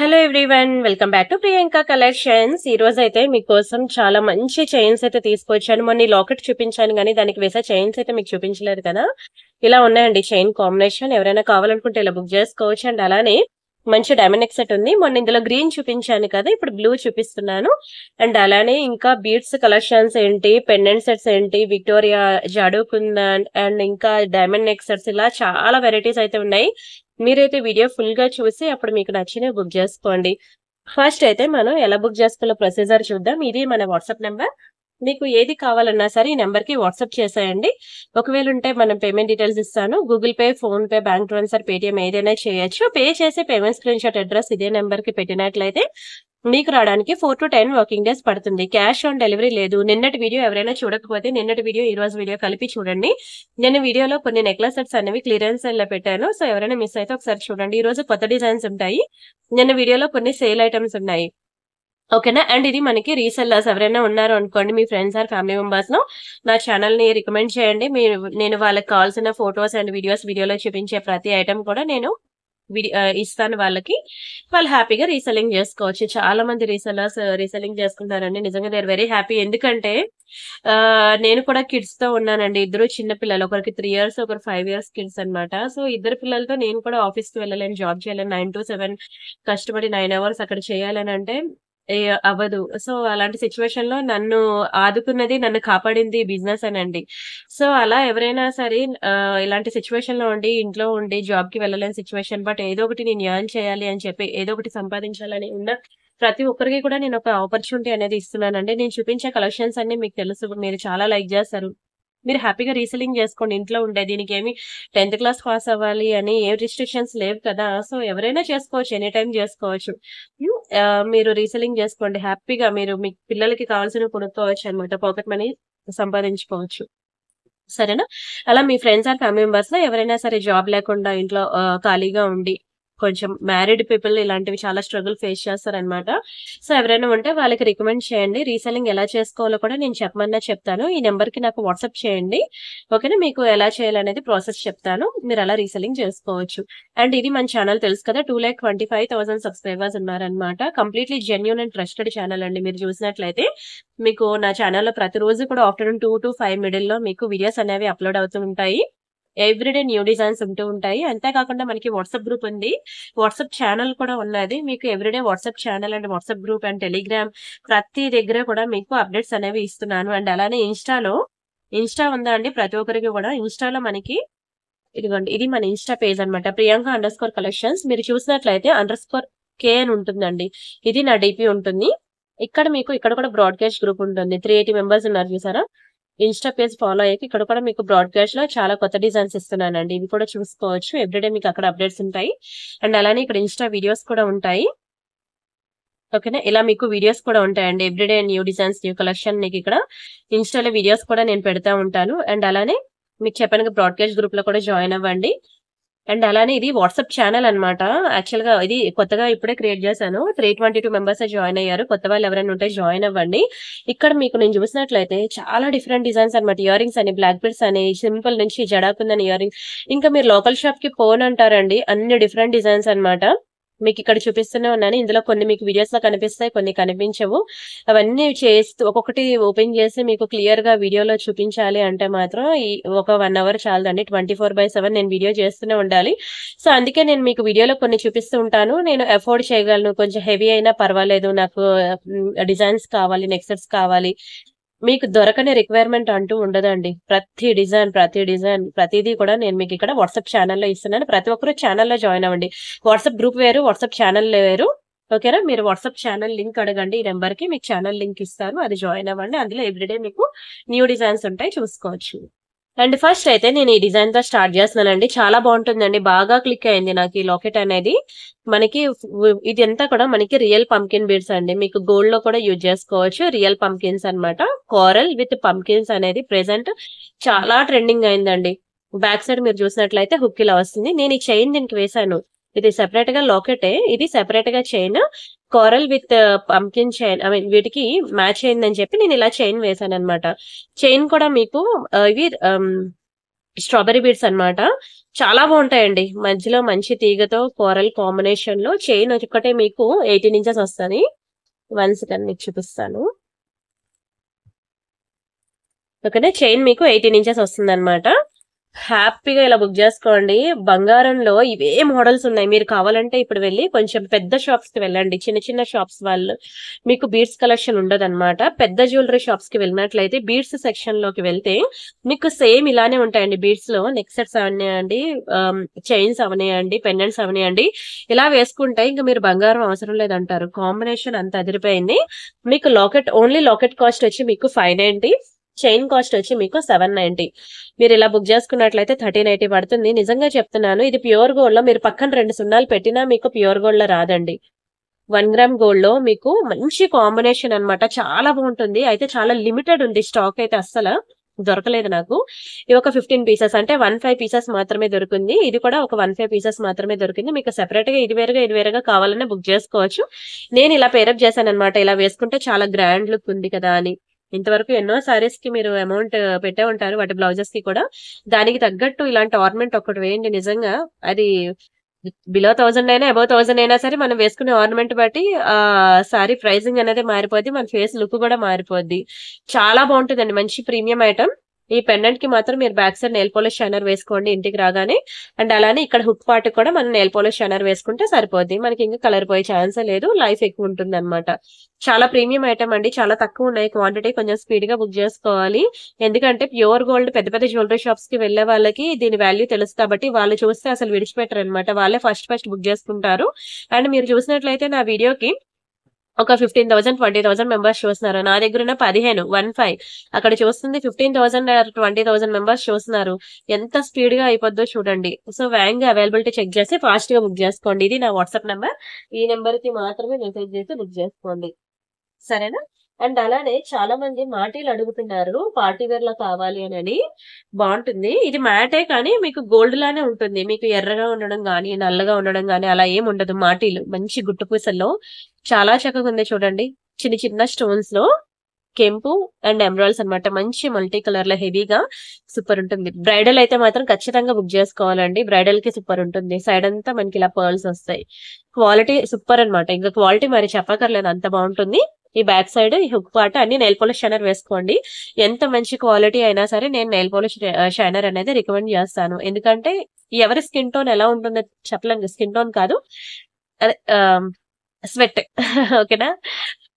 Hello everyone, welcome back to Priyanka collections. ఈ రోజు అయితే మీకోసం చాలా మంచి చైన్స్ అయితే తీసుకొచ్చాను. మొన్న లాకెట్ చూపించాను కానీ దానికి వేసే చైన్స్ అయితే మీకు చూపించలేదు కదా. ఇలా ఉన్నాయండి చైన్ కాంబినేషన్. ఎవరైనా కావాలనుకుంటే ఇలా బుక్ చేసుకోవచ్చు. అండ్ అలానే మంచి డైమండ్ నెక్ సెట్ ఉంది. మొన్న ఇందులో గ్రీన్ చూపించాను కదా, ఇప్పుడు బ్లూ చూపిస్తున్నాను. అండ్ అలానే ఇంకా బీడ్స్ కలెక్షన్స్ ఏంటి, పెండెంట్ సెట్స్ ఏంటి, విక్టోరియా జాడోకుందన్ అండ్ ఇంకా డైమండ్ నెక్ సెట్స్, ఇలా చాలా వెరైటీస్ అయితే ఉన్నాయి. మీరైతే వీడియో ఫుల్ గా చూసి అప్పుడు మీకు నచ్చినవి బుక్ చేసుకోండి. ఫస్ట్ అయితే మనం ఎలా బుక్ చేసుకోవాలో ప్రొసీజర్ చూద్దాం. ఇది మన వాట్సాప్ నెంబర్. మీకు ఏది కావాలన్నా సరే ఈ నెంబర్ కి వాట్సాప్ చేసేయండి. ఒకవేళ ఉంటే మనం పేమెంట్ డీటెయిల్స్ ఇస్తాను. Google pay, phone pay, bank transfer, Paytm ఏదైనా చేయొచ్చు. పే చేసి పేమెంట్ స్క్రీన్ షాట్ అడ్రస్ ఇదే నెంబర్ కి పెట్టినట్లయితే మీకు రావడానికి 4 to 10 వర్కింగ్ డేస్ పడుతుంది. క్యాష్ ఆన్ డెలివరీ లేదు. నిన్నటి వీడియో ఎవరైనా చూడకపోతే నిన్నటి వీడియో ఈ రోజు వీడియో కలిపి చూడండి. నేను వీడియోలో కొన్ని నెక్లెస్ సెట్స్ అనేవి క్లియరెన్స్ లో పెట్టాను. సో ఎవరైనా మిస్ అయితే ఒకసారి చూడండి. ఈ రోజు కొత్త డిజైన్స్ ఉంటాయి. నిన్న వీడియోలో కొన్ని సేల్ ఐటమ్స్ ఉన్నాయి. ఓకేనా. అండ్ ఇది మనకి రీసెల్లర్స్ ఎవరైనా ఉన్నారు అనుకోండి, మీ ఫ్రెండ్స్ ఆర్ ఫ్యామిలీ మెంబర్స్ లో నా ఛానల్ ని రికమెండ్ చేయండి. నేను వాళ్ళకి కావాల్సిన ఫొటోస్ అండ్ వీడియోలో చూపించే ప్రతి ఐటమ్ కూడా నేను ఇస్తాను వాళ్ళకి. వాళ్ళు హ్యాపీగా రీసెల్లింగ్ చేసుకోవచ్చు. చాలా మంది రీసెల్లర్స్ రీసెల్లింగ్ చేసుకుంటారండి. నిజంగా దే ఆర్ వెరీ హ్యాపీ. ఎందుకంటే నేను కూడా కిడ్స్ తో ఉన్నానండి. ఇద్దరు చిన్న పిల్లలు, ఒకరికి 3 years, ఒకరు 5 years కిడ్స్ అనమాట. సో ఇద్దరు పిల్లలతో నేను కూడా ఆఫీస్ కి వెళ్ళలేను, జాబ్ చేయలేను. 9 to 7 కష్టపడి 9 hours అక్కడ చేయాలని అంటే అవ్వదు. సో అలాంటి సిచ్యువేషన్ లో నన్ను ఆదుకున్నది, నన్ను కాపాడింది బిజినెస్ అనండి. సో అలా ఎవరైనా సరే ఇలాంటి సిచ్యువేషన్ లో ఉండి, ఇంట్లో ఉండి జాబ్ కి వెళ్ళలేని సిచ్యువేషన్, బట్ ఏదో ఒకటి నేను ఎర్న్ చేయాలి అని చెప్పి, ఏదో ఒకటి సంపాదించాలని ఉన్న ప్రతి ఒక్కరికి కూడా నేను ఒక ఆపర్చునిటీ అనేది ఇస్తున్నానండి. నేను చూపించే కలెక్షన్స్ అన్ని మీకు తెలుసు, మీరు చాలా లైక్ చేస్తారు. మీరు హ్యాపీగా రీసెల్లింగ్ చేసుకోండి. ఇంట్లో ఉండే దీనికి ఏమి 10th క్లాస్ పాస్ అవ్వాలి అని ఏ రిస్ట్రిక్షన్స్ లేవు కదా. సో ఎవరైనా చేసుకోవచ్చు, ఎనీ టైం చేసుకోవచ్చు. మీరు రీసెల్లింగ్ చేసుకోండి హ్యాపీగా. మీరు మీ పిల్లలకి కావాల్సినవి కొనుక్కోవచ్చు అనమాట. పాకెట్ మనీ సంపాదించుకోవచ్చు. సరేనా. అలా మీ ఫ్రెండ్స్ అండ్ ఫ్యామిలీ మెంబర్స్ లో ఎవరైనా సరే జాబ్ లేకుండా ఇంట్లో ఖాళీగా ఉండి, కొంచెం మ్యారీడ్ పీపుల్ ఇలాంటివి చాలా స్ట్రగుల్ ఫేస్ చేస్తారనమాట. సో ఎవరైనా ఉంటే వాళ్ళకి రికమెండ్ చేయండి. రీసెల్లింగ్ ఎలా చేసుకోవాలో కూడా నేను చెప్పమన్నా చెప్తాను. ఈ నెంబర్ కి నాకు వాట్సాప్ చేయండి. ఓకేనా. మీకు ఎలా చేయాలనేది ప్రాసెస్ చెప్తాను. మీరు అలా రీసెల్లింగ్ చేసుకోవచ్చు. అండ్ ఇది మన ఛానల్ తెలుసు కదా, 2,25,000 సబ్స్క్రైబర్స్ ఉన్నారనమాట. Completely genuine and trusted channel అండి. మీరు చూసినట్లయితే మీకు నా ఛానల్లో ప్రతిరోజు కూడా ఆఫ్టర్నూన్ 2 to 5 మిడిల్ లో మీకు వీడియోస్ అనేవి అప్లోడ్ అవుతూ ఉంటాయి. ఎవ్రీడే న్యూ డిజైన్స్ ఉంటూ ఉంటాయి. అంతేకాకుండా మనకి వాట్సాప్ గ్రూప్ ఉంది, వాట్సాప్ ఛానల్ కూడా ఉన్నది. మీకు everyday WhatsApp channel and WhatsApp group and Telegram ప్రతి దగ్గర కూడా మీకు అప్డేట్స్ అనేవి ఇస్తున్నాను. అండ్ అలానే ఇన్స్టా ఉందా అండి ప్రతి ఒక్కరికి కూడా. ఇన్స్టాలో మనకి ఇదిగోండి, ఇది మన ఇన్స్టా పేజ్ అనమాట, ప్రియాంక _కలెక్షన్స్. మీరు చూసినట్లయితే _K అని ఉంటుందండి. ఇది నా డిపి ఉంటుంది. ఇక్కడ కూడా బ్రాడ్కాస్ట్ గ్రూప్ ఉంటుంది. 380 మెంబర్స్ ఉన్నారు చూసారా. ఇన్స్టా పేజ్ ఫాలో అయ్యాక ఇక్కడ కూడా మీకు బ్రాడ్కాస్ట్ లో చాలా కొత్త డిజైన్స్ ఇస్తున్నానండి. ఇవి కూడా చూసుకోవచ్చు. ఎవ్రీడే మీకు అక్కడ అప్డేట్స్ ఉంటాయి. అండ్ అలానే ఇక్కడ ఇన్స్టా వీడియోస్ కూడా ఉంటాయి. ఓకేనా. ఇలా మీకు వీడియోస్ కూడా ఉంటాయండి. Everyday new designs, new collection మీకు ఇక్కడ ఇన్స్టాలో వీడియోస్ కూడా నేను పెడతా ఉంటాను. అండ్ అలానే మీకు చెప్పాను బ్రాడ్కాస్ట్ గ్రూప్ లో కూడా జాయిన్ అవ్వండి. అండ్ అలానే ఇది వాట్సాప్ ఛానల్ అనమాట. యాక్చువల్ గా ఇది కొత్తగా ఇప్పుడే క్రియేట్ చేశాను. 322 మెంబర్స్ జాయిన్ అయ్యారు. కొత్త వాళ్ళు ఎవరైనా ఉంటే జాయిన్ అవ్వండి. ఇక్కడ మీకు నేను చూసినట్లయితే చాలా డిఫరెంట్ డిజైన్స్ అనమాట. ఇయర్ రింగ్స్ అని, బ్లాక్ బెల్ట్స్ అని, సింపుల్ నుంచి జడాకుందని ఇయర్ రింగ్, ఇంకా మీరు లోకల్ షాప్ కి పోన్ అంటారండి, అన్ని డిఫరెంట్ డిజైన్స్ అనమాట. మీకు ఇక్కడ చూపిస్తూనే ఉన్నాను. ఇందులో కొన్ని మీకు వీడియోస్ లో కనిపిస్తాయి, కొన్ని కనిపించవు. అవన్నీ చేస్తూ ఒక్కొక్కటి ఓపెన్ చేసి మీకు క్లియర్ గా వీడియోలో చూపించాలి అంటే మాత్రం ఒక 1 hour చాలదండి. 24/7 నేను వీడియో చేస్తూనే ఉండాలి. సో అందుకే నేను మీకు వీడియోలో కొన్ని చూపిస్తూ ఉంటాను. నేను అఫోర్డ్ చేయగలను, కొంచెం హెవీ అయినా పర్వాలేదు, నాకు డిజైన్స్ కావాలి, నెక్సెట్స్ కావాలి, మీకు దొరకని రిక్వైర్మెంట్ అంటూ ఉండదండి. ప్రతి డిజైన్ ప్రతిదీ కూడా నేను మీకు ఇక్కడ వాట్సాప్ ఛానల్లో ఇస్తున్నాను. ప్రతి ఒక్కరు ఛానల్లో జాయిన్ అవ్వండి. వాట్సాప్ గ్రూప్ వేరు, వాట్సాప్ ఛానల్ వేరు. ఓకేనా. మీరు వాట్సాప్ ఛానల్ లింక్ అడగండి, ఈ నెంబర్ కి మీకు ఛానల్ లింక్ ఇస్తాను, అది జాయిన్ అవ్వండి. అందులో ఎవ్రీడే మీకు న్యూ డిజైన్స్ ఉంటాయి, చూసుకోవచ్చు. అండ్ ఫస్ట్ అయితే నేను ఈ డిజైన్ తో స్టార్ట్ చేస్తున్నానండి. చాలా బాగుంటుందండి, బాగా క్లిక్ అయింది నాకు ఈ లాకెట్ అనేది. మనకి ఇది అంతా కూడా మనకి రియల్ పంకిన్ బీడ్స్ అండి. మీకు గోల్డ్ లో కూడా యూజ్ చేసుకోవచ్చు. రియల్ పంకిన్స్ అన్నమాట. కోరల్ విత్ పంకిన్స్ అనేది ప్రెసెంట్ చాలా ట్రెండింగ్ అయిందండి. బ్యాక్ సైడ్ మీరు చూసినట్లయితే హుక్ ఇలా వస్తుంది. నేను ఈ చైన్ దీనికి వేసాను. ఇది సెపరేట్ గా లాకెటే, ఇది సెపరేట్ గా chain. Coral with pumpkin chain, I mean వీటికి మ్యాచ్ అయిందని చెప్పి నేను ఇలా చైన్ వేసాను అనమాట. చైన్ కూడా మీకు ఇవి స్ట్రాబెర్రీ బీడ్స్ అన్నమాట. చాలా బాగుంటాయండి. మధ్యలో మంచి తీగతో కోరల్ కాంబినేషన్ లో చైన్ ఒకటే మీకు 18 ఇంచెస్ వస్తుంది. 1 సెకండ్ మీకు చూపిస్తాను. ఓకేనా, చైన్ మీకు 18 ఇంచెస్ వస్తుంది అనమాట. హ్యాపీగా ఇలా బుక్ చేసుకోండి. బంగారంలో ఇవే మోడల్స్ ఉన్నాయి. మీరు కావాలంటే ఇప్పుడు వెళ్ళి కొంచెం పెద్ద షాప్స్ కి వెళ్ళండి. చిన్న చిన్న షాప్స్ వాళ్ళు మీకు బీడ్స్ కలెక్షన్ ఉండదు అనమాట. పెద్ద జ్యువెలరీ షాప్స్ కి వెళ్ళినట్లయితే బీడ్స్ సెక్షన్ లోకి వెళ్తే మీకు సేమ్ ఇలానే ఉంటాయండి. బీడ్స్ లో నెక్ సెట్స్ అవనియండి, చైన్స్ అవనియండి, పెండెంట్స్ అవనియండి, ఇలా వేసుకుంటే ఇంకా మీరు బంగారం అవసరం లేదంటారు. కాంబినేషన్ అంత అదిరిపోయింది. మీకు లాకెట్, ఓన్లీ లాకెట్ కాస్ట్ వచ్చి మీకు 590, చైన్ కాస్ట్ వచ్చి మీకు 790. మీరు ఇలా బుక్ చేసుకున్నట్లయితే 1380 పడుతుంది. నిజంగా చెప్తున్నాను, ఇది ప్యూర్ గోల్డ్ లో మీరు పక్కన 2 సున్నాలు పెట్టినా మీకు ప్యూర్ గోల్డ్ లో రాదండి. 1 గ్రామ్ గోల్డ్ లో మీకు మంచి కాంబినేషన్ అన్నమాట. చాలా బాగుంటుంది. అయితే చాలా లిమిటెడ్ ఉంది స్టాక్, అయితే అస్సలు దొరకలేదు నాకు. ఇది ఒక 15 పీసెస్ అంటే 15 పీసెస్ మాత్రమే దొరికింది. ఇది కూడా ఒక 15 పీసెస్ మాత్రమే దొరికింది. మీకు సెపరేట్ గా ఇది వేరుగా కావాలన్నా బుక్ చేసుకోవచ్చు. నేను ఇలా పేరప్ చేశాను అనమాట. ఇలా వేసుకుంటే చాలా గ్రాండ్ లుక్ ఉంది కదా అని. ఇంతవరకు ఎన్నో సారీస్ కి మీరు అమౌంట్ పెట్టే ఉంటారు, వాటి బ్లౌజెస్ కి కూడా. దానికి తగ్గట్టు ఇలాంటి ఆర్నమెంట్ ఒకటి వేయండి. నిజంగా అది బిలో 1000 అయినా అబౌవ్ 1000 అయినా సరే మనం వేసుకునే ఆర్నమెంట్ బట్టి ఆ సారీ ప్రైసింగ్ అనేది మారిపోద్ది, మన ఫేస్ లుక్ కూడా మారిపోద్ది. చాలా బాగుంటుందండి, మంచి ప్రీమియం ఐటమ్. ఈ పెండెంట్ కి మాత్రం మీరు back side nail polish shiner వేసుకోండి ఇంటికి రాగానే. అండ్ అలానే ఇక్కడ హుక్ పార్ట్ కూడా మనం నెయిల్ పాలిష్ షైనర్ వేసుకుంటే సరిపోద్ది. మనకి ఇంకా కలర్ పోయే ఛాన్సే లేదు, లైఫ్ ఎక్కువ ఉంటుంది అనమాట. చాలా ప్రీమియం ఐటమ్ అండి. చాలా తక్కువ ఉన్నాయి క్వాంటిటీ, కొంచెం స్పీడ్ గా బుక్ చేసుకోవాలి. ఎందుకంటే ప్యూర్ గోల్డ్ పెద్ద పెద్ద జ్యువెలరీ షాప్స్ కి వెళ్లే వాళ్ళకి దీని వాల్యూ తెలుసు కాబట్టి వాళ్ళు చూస్తే అసలు విడిచిపెట్టరు అనమాట. వాళ్ళే ఫస్ట్ బుక్ చేసుకుంటారు. అండ్ మీరు చూసినట్లయితే నా వీడియోకి ఒక 15,000 20,000 మెంబర్స్ చూస్తున్నారు. నా దగ్గర ఉన్న 15 అక్కడ చూస్తుంది 15,000 20,000 మెంబర్స్ చూస్తున్నారు. ఎంత స్పీడ్ గా అయిపోద్దో చూడండి. సో వేగంగా అవైలబిలిటీ చెక్ చేసి ఫాస్ట్ గా బుక్ చేసుకోండి. ఇది నా వాట్సాప్ నెంబర్. ఈ నెంబర్ కి మాత్రమే మెసేజ్ చేసి బుక్ చేసుకోండి, సరేనా? అండ్ అలానే చాలా మంది మాటీలు అడుగుతున్నారు, పార్టీ వేర్ లో కావాలి అని. బాగుంటుంది. ఇది మ్యాటే కానీ మీకు గోల్డ్ లానే ఉంటుంది. మీకు ఎర్రగా ఉండడం గానీ నల్లగా ఉండడం గానీ అలా ఏం ఉండదు. మాటీలు మంచి గుట్టు పూసల్లో చాలా చక్కగా ఉంది చూడండి. చిన్న చిన్న స్టోన్స్ లో కెంపు అండ్ ఎమరాల్డ్స్ అన్నమాట. మంచి మల్టీ కలర్ లో హెవీగా సూపర్ ఉంటుంది. బ్రైడల్ అయితే మాత్రం ఖచ్చితంగా బుక్ చేసుకోవాలండి. బ్రైడల్ కి సూపర్ ఉంటుంది. సైడ్ అంతా మనకి ఇలా పర్ల్స్ వస్తాయి. క్వాలిటీ సూపర్ అన్నమాట. ఇంకా క్వాలిటీ మరి చెప్పకర్లేదు, అంత బాగుంటుంది. ఈ బ్యాక్ సైడ్ ఈ హుక్ పార్ట్ అన్ని నెయిల్ పాలిష్ షైనర్ వేసుకోండి. ఎంత మంచి క్వాలిటీ అయినా సరే నేను నెయిల్ పాలిష్ షైనర్ అనేది రికమెండ్ చేస్తాను. ఎందుకంటే ఎవరి స్కిన్ టోన్ ఎలా ఉంటుందో చెప్పలేను. స్కిన్ టోన్ కాదు, అదే స్వెట్. ఓకేనా?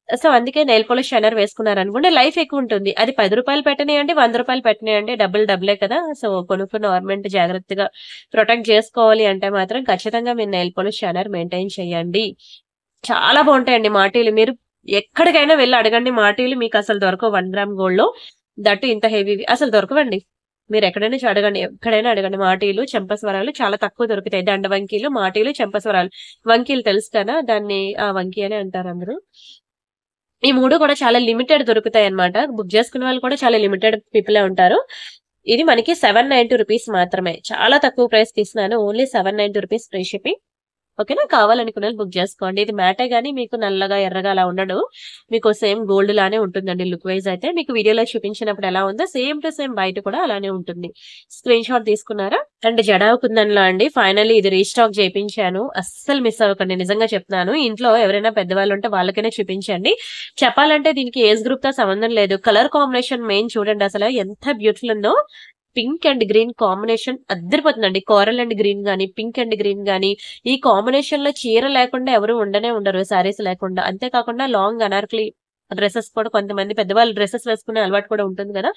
సో అందుకే నెయిల్ పాలిష్ షైనర్ వేసుకున్నారు అనుకోండి, లైఫ్ ఎక్కువ ఉంటుంది. అది 10 రూపాయలు పెట్టనియండి, 100 రూపాయలు పెట్టనియండి, డబ్బులే కదా. సో కొనుక్కున్న ఆర్నమెంట్ జాగ్రత్తగా ప్రొటెక్ట్ చేసుకోవాలి అంటే మాత్రం ఖచ్చితంగా మీరు నెయిల్ పాలిష్ షైనర్ మెయింటైన్ చేయండి. చాలా బాగుంటాయండి మాటీలు. మీరు ఎక్కడికైనా వెళ్ళి అడగండి, మాటీలు మీకు అసలు దొరకవు. 1 గ్రామ్ గోల్డ్ లో దట్టు ఇంత హెవీ అసలు దొరకవండి. మీరు ఎక్కడైనా అడగండి, ఎక్కడైనా అడగండి. మాటీలు, చెంపస్వరాలు చాలా తక్కువ దొరుకుతాయి. దండ వంకీలు, మాటీలు, చెంపస్వరాలు. వంకీలు తెలుసు కదా, దాన్ని ఆ వంకీ అని అంటారు అందరూ. ఈ 3 కూడా చాలా లిమిటెడ్ దొరుకుతాయి అన్నమాట. బుక్ చేసుకునే వాళ్ళు కూడా చాలా లిమిటెడ్ పీపులే ఉంటారు. ఇది మనకి 790 రూపీస్ మాత్రమే. చాలా తక్కువ ప్రైస్ తీసినాను. Only 790 rupees free shipping. ఓకేనా? కావాలనుకున్న బుక్ చేసుకోండి. ఇది మ్యాటే గానీ మీకు నల్లగా ఎర్రగా అలా ఉండడు. మీకు సేమ్ గోల్డ్ లానే ఉంటుందండి. లుక్ వైజ్ అయితే మీకు వీడియోలో చూపించినప్పుడు ఎలా ఉందో సేమ్ టు సేమ్ బయట కూడా అలానే ఉంటుంది. స్క్రీన్ షాట్ తీసుకున్నారా? అండ్ జడావు కుందన్లో అండి ఫైనల్లీ ఇది రీస్టాక్ చేయించాను. అస్సలు మిస్ అవ్వకండి, నిజంగా చెప్తున్నాను. ఇంట్లో ఎవరైనా పెద్దవాళ్ళు ఉంటే వాళ్ళకైనా చూపించండి. చెప్పాలంటే దీనికి ఏజ్ గ్రూప్ తో సంబంధం లేదు. కలర్ కాంబినేషన్ మెయిన్ చూడండి అసలు ఎంత బ్యూటిఫుల్ ఉందో. పింక్ అండ్ గ్రీన్ కాంబినేషన్ అద్దరిపోతుందండి. కోరల్ అండ్ గ్రీన్ గానీ, పింక్ అండ్ గ్రీన్ గానీ, ఈ కాంబినేషన్ లో చీర లేకుండా ఎవరు ఉండరు సారీస్ లేకుండా. అంతేకాకుండా లాంగ్ అనార్కలి డ్రెస్సెస్ కూడా కొంతమంది పెద్దవాళ్ళు డ్రెస్సెస్ వేసుకునే అలవాటు కూడా ఉంటుంది కదా,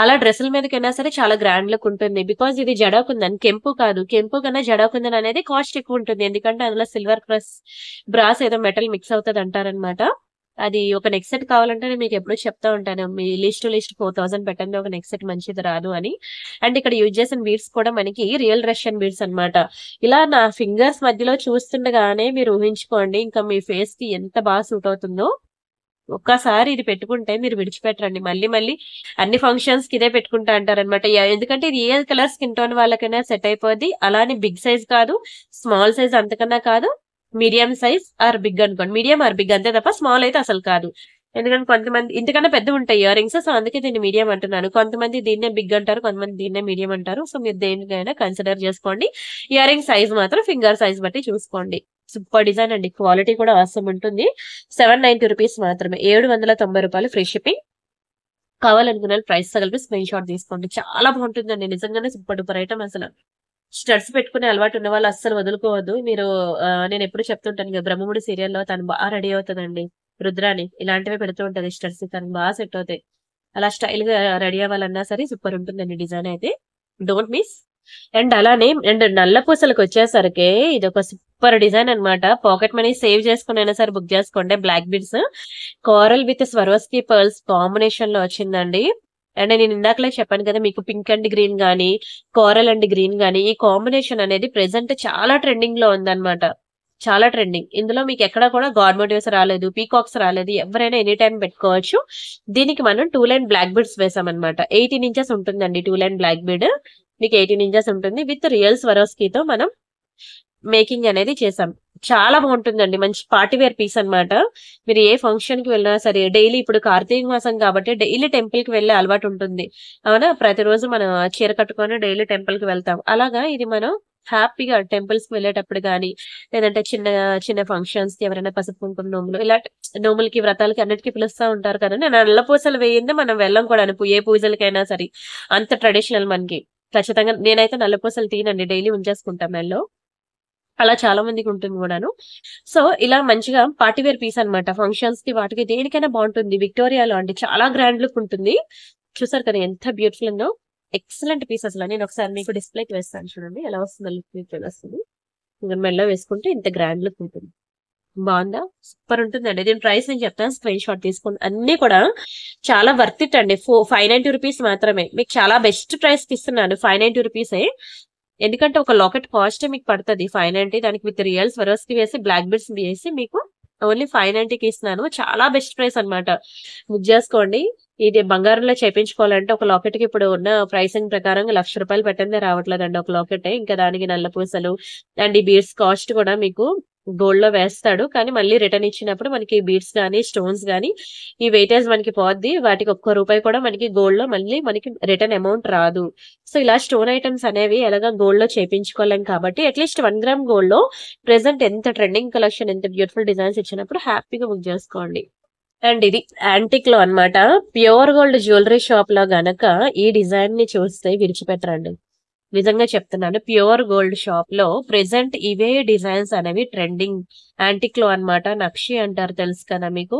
అలా డ్రెస్సుల మీదకైనా సరే చాలా గ్రాండ్ లుక్ ఉంటుంది. బికాజ్ ఇది జడాకుందన్, కెంపు కాదు. కెంపు కన్నా జడాకుందన్ అనేది కాస్ట్ ఎక్కువ ఉంటుంది. ఎందుకంటే అందులో సిల్వర్ బ్రాస్ ఏదో మెటల్ మిక్స్ అవుతుంది అంటారనమాట. అది ఒక నెక్ సెట్ కావాలంటే నేను మీకు ఎప్పుడు చెప్తా ఉంటాను, మీ లిస్ట్ 4,000 పెట్టండి, ఒక నెక్ సెట్ మంచిది రాదు అని. అండ్ ఇక్కడ యూజ్ చేసిన బీడ్స్ కూడా మనకి రియల్ రష్యన్ బీడ్స్ అన్నమాట. ఇలా నా ఫింగర్స్ మధ్యలో చూస్తుండగానే మీరు ఊహించుకోండి ఇంకా మీ ఫేస్ కి ఎంత బాగా సూట్ అవుతుందో. ఒక్కసారి ఇది పెట్టుకుంటే మీరు విడిచిపెట్టరండి. మళ్ళీ అన్ని ఫంక్షన్స్ కి ఇదే పెట్టుకుంటా అంటారనమాట. ఎందుకంటే ఇది ఏ కలర్ స్కిన్ టోన్ వాళ్ళకైనా సెట్ అయిపోద్ది. అలానే బిగ్ సైజ్ కాదు, స్మాల్ సైజ్ అంతకన్నా కాదు, మీడియం సైజ్ ఆర్ బిగ్ అనుకోండి. మీడియం ఆర్ బిగ్ అంతే తప్ప స్మాల్ అయితే అసలు కాదు. ఎందుకంటే కొంతమంది ఇంతకన్నా పెద్దవి ఉంటాయి ఇయర్ రింగ్స్. సో అందుకే దీన్ని మీడియం అంటున్నాను. కొంతమంది దీన్నే బిగ్ అంటారు. కొంతమంది దీన్నే మీడియం అంటారు. సో మీరు దేనికైనా కన్సిడర్ చేసుకోండి. ఇయర్ రింగ్ సైజ్ మాత్రం ఫింగర్ సైజ్ బట్టి చూసుకోండి. సూపర్ డిజైన్ అండి. క్వాలిటీ కూడా అవసరం ఉంటుంది. 790 రూపీస్ మాత్రమే. 790 రూపాయలు ఫ్రీ షిప్పింగ్. కావాలనుకున్న ప్రైస్ కలిపి స్క్రీన్ షాట్ తీసుకోండి. చాలా బాగుంటుందండి. నిజంగానే సూపర్ డూపర్ ఐటమ్ అసలు. స్టడ్స్ పెట్టుకునే అలవాటు ఉన్న వాళ్ళు అస్సలు వదులుకోవద్దు. మీరు నేను ఎప్పుడు చెప్తుంటాను కదా, బ్రహ్మముడి సీరియల్లో తను బాగా రెడీ అవుతుందండి. రుద్రాని ఇలాంటివే పెడుతూ ఉంటది స్టడ్స్. తనకు బాగా సెట్ అవుతాయి. అలా స్టైల్ గా రెడీ అవ్వాలన్నా సరే సూపర్ ఉంటుందండి డిజైన్ అయితే. డోంట్ మిస్. అండ్ అలానే అండ్ నల్ల పూసలకు వచ్చేసరికి ఇది ఒక సూపర్ డిజైన్ అన్నమాట. పాకెట్ మనీ సేవ్ చేసుకుని సరే బుక్ చేసుకోండి. Black beads coral with Swarovski pearls combination లో వచ్చిందండి. అండ్ నేను ఇందాకలే చెప్పాను కదా మీకు, పింక్ అండ్ గ్రీన్ గానీ కోరల్ అండ్ గ్రీన్ గానీ ఈ కాంబినేషన్ అనేది ప్రెసెంట్ చాలా ట్రెండింగ్ లో ఉందన్నమాట. చాలా ట్రెండింగ్. ఇందులో మీకు ఎక్కడ కూడా గాడ్ మోటివ్స్ రాలేదు, పీకాక్స్ రాలేదు. ఎవరైనా ఎనీ టైం పెట్టుకోవచ్చు. దీనికి మనం 2 లైన్ బ్లాక్ బీడ్స్ వేసామన్నమాట. 18 ఇంచెస్ ఉంటుందండి 2 లైన్ బ్లాక్ బీడ్. మీకు 18 ఇంచెస్ ఉంటుంది. విత్ రియల్ స్వరోస్కీతో మనం మేకింగ్ అనేది చేసాం. చాలా బాగుంటుందండి. మంచి పార్టీ వేర్ పీస్ అన్నమాట. మీరు ఏ ఫంక్షన్ కి వెళ్ళినా సరే డైలీ, ఇప్పుడు కార్తీక మాసం కాబట్టి డైలీ టెంపుల్ కి వెళ్ళే అలవాటు ఉంటుంది అవునా. ప్రతిరోజు మనం చీర కట్టుకొని డైలీ టెంపుల్ కి వెళ్తాం. అలాగా ఇది మనం హ్యాపీగా టెంపుల్స్ కి వెళ్ళేటప్పుడు గానీ, లేదంటే చిన్న చిన్న ఫంక్షన్స్ కి ఎవరైనా పసుపు కుంకుమ నోములు, ఇలాంటి నోములకి వ్రతాలకి అన్నిటికీ పిలుస్తా ఉంటారు కదా. నేను నల్ల పూసలు వేయిందే మనం వెళ్ళం కూడా ఏ పూజలకైనా సరే. అంత ట్రెడిషనల్ మనకి. ఖచ్చితంగా నేనైతే నల్ల పూసలు తీనండి, డైలీ ఉంచేసుకుంటాం మెల్లో. అలా చాలా మందికి ఉంటుంది కూడాను. సో ఇలా మంచిగా పార్టీ వేర్ పీస్ అన్నమాట. ఫంక్షన్స్ కి వాటికి దేనికైనా బాగుంటుంది. విక్టోరియాలో అండి చాలా గ్రాండ్ లుక్ ఉంటుంది. చూసారు కదా ఎంత బ్యూటిఫుల్ ఉందో. ఎక్సలెంట్ పీస్ అసలు. నేను ఒకసారి మీకు డిస్ప్లేకి వేస్తాను చూడండి ఎలా వస్తుందో లుక్. మీకు తెలుస్తుంది. ఇంకా మెల్ల వేసుకుంటే ఇంత గ్రాండ్ లుక్ ఉంటుంది. బాగుందా? సూపర్ ఉంటుందండి. దీని ప్రైస్ నేను చెప్తాను, స్క్రీన్ షాట్ తీసుకోండి. అన్ని కూడా చాలా వర్త్ ఇట్ అండి. 590 రూపీస్ మాత్రమే. మీకు చాలా బెస్ట్ ప్రైస్ కి ఇస్తున్నాను. 590 రూపీసే. ఎందుకంటే ఒక లాకెట్ కాస్ట్ మీకు పడుతుంది 590. దానికి విత్ రియల్ స్వరోస్కి వేసి బ్లాక్ బీడ్స్ వేసి మీకు ఓన్లీ 590కి ఇస్తున్నాను. చాలా బెస్ట్ ప్రైస్ అన్నమాట. బుక్ చేసుకోండి. ఇది బంగారంలో చేయించుకోవాలంటే ఒక లాకెట్ కి ఇప్పుడు ఉన్న ప్రైసింగ్ ప్రకారం 1,00,000 రూపాయలు పెట్టిందే రావట్లేదండి ఒక లాకెట్. ఇంకా దానికి నల్ల పూసలు అండ్ ఈ బీడ్స్ కాస్ట్ కూడా మీకు గోల్డ్ లో వేస్తాడు. కానీ మళ్ళీ రిటర్న్ ఇచ్చినప్పుడు మనకి బీడ్స్ గానీ స్టోన్స్ గానీ ఈ వెయిటేజ్ మనకి పోద్ది. వాటికి ఒక్క రూపాయి కూడా మనకి గోల్డ్ లో మళ్ళీ మనకి రిటర్న్ అమౌంట్ రాదు. సో ఇలా స్టోన్ ఐటమ్స్ అనేవి ఎలాగా గోల్డ్ లో చేయించుకోలేం కాబట్టి అట్లీస్ట్ 1 గ్రామ్ గోల్డ్ లో ప్రెసెంట్ ఎంత ట్రెండింగ్ కలెక్షన్, ఎంత బ్యూటిఫుల్ డిజైన్స్ ఇచ్చినప్పుడు హ్యాపీగా బుక్ చేసుకోండి. అండ్ ఇది యాంటిక్ లో అన్నమాట. ప్యూర్ గోల్డ్ జ్యువెలరీ షాప్ లో గనక ఈ డిజైన్ ని చూస్తే విడిచిపెట్టరండి. నిజంగా చెప్తున్నాను. ప్యూర్ గోల్డ్ షాప్ లో ప్రెసెంట్ ఇవే డిజైన్స్ అనేవి ట్రెండింగ్. యాంటిక్ లో అన్నమాట. నక్షి అంటారు తెలుసు కదా మీకు.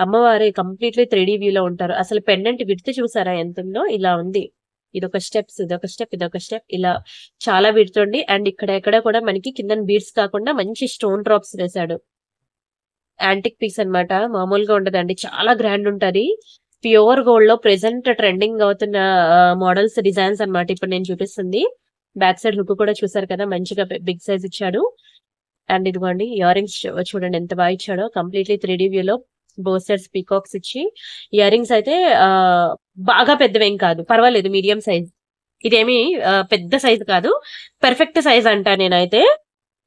అమ్మవారి కంప్లీట్లీ 3D వ్యూ లో ఉంటారు. అసలు పెండెంట్ విడ్త్ చూసారా ఎంత ఉందో. ఇలా ఉంది. ఇదొక స్టెప్స్, ఇదొక స్టెప్, ఇదొక స్టెప్, ఇలా చాలా విడుతుంది. అండ్ ఇక్కడ ఎక్కడ కూడా మనకి కింద బీడ్స్ కాకుండా మంచి స్టోన్ డ్రాప్స్ వేశాడు. యాంటిక్ పీస్ అన్నమాట. మామూలుగా ఉండదండి. చాలా గ్రాండ్ ఉంటది. ప్యూర్ గోల్డ్ లో ప్రెసెంట్ ట్రెండింగ్ అవుతున్న మోడల్స్, డిజైన్స్ అన్నమాట ఇప్పుడు నేను చూపిస్తుంది. బ్యాక్ సైడ్ హుక్ కూడా చూసారు కదా, మంచిగా బిగ్ సైజ్ ఇచ్చాడు. అండ్ ఇదిగోండి ఇయర్ రింగ్స్ చూడండి ఎంత బాగా ఇచ్చాడో. కంప్లీట్లీ 3D వ్యూ లో బోత్ సైడ్స్ పీకాక్స్ ఇచ్చి, ఇయర్ రింగ్స్ అయితే బాగా పెద్దవేం కాదు, పర్వాలేదు, మీడియం సైజ్. ఇదేమి పెద్ద సైజ్ కాదు, పెర్ఫెక్ట్ సైజ్ అంట నేనైతే.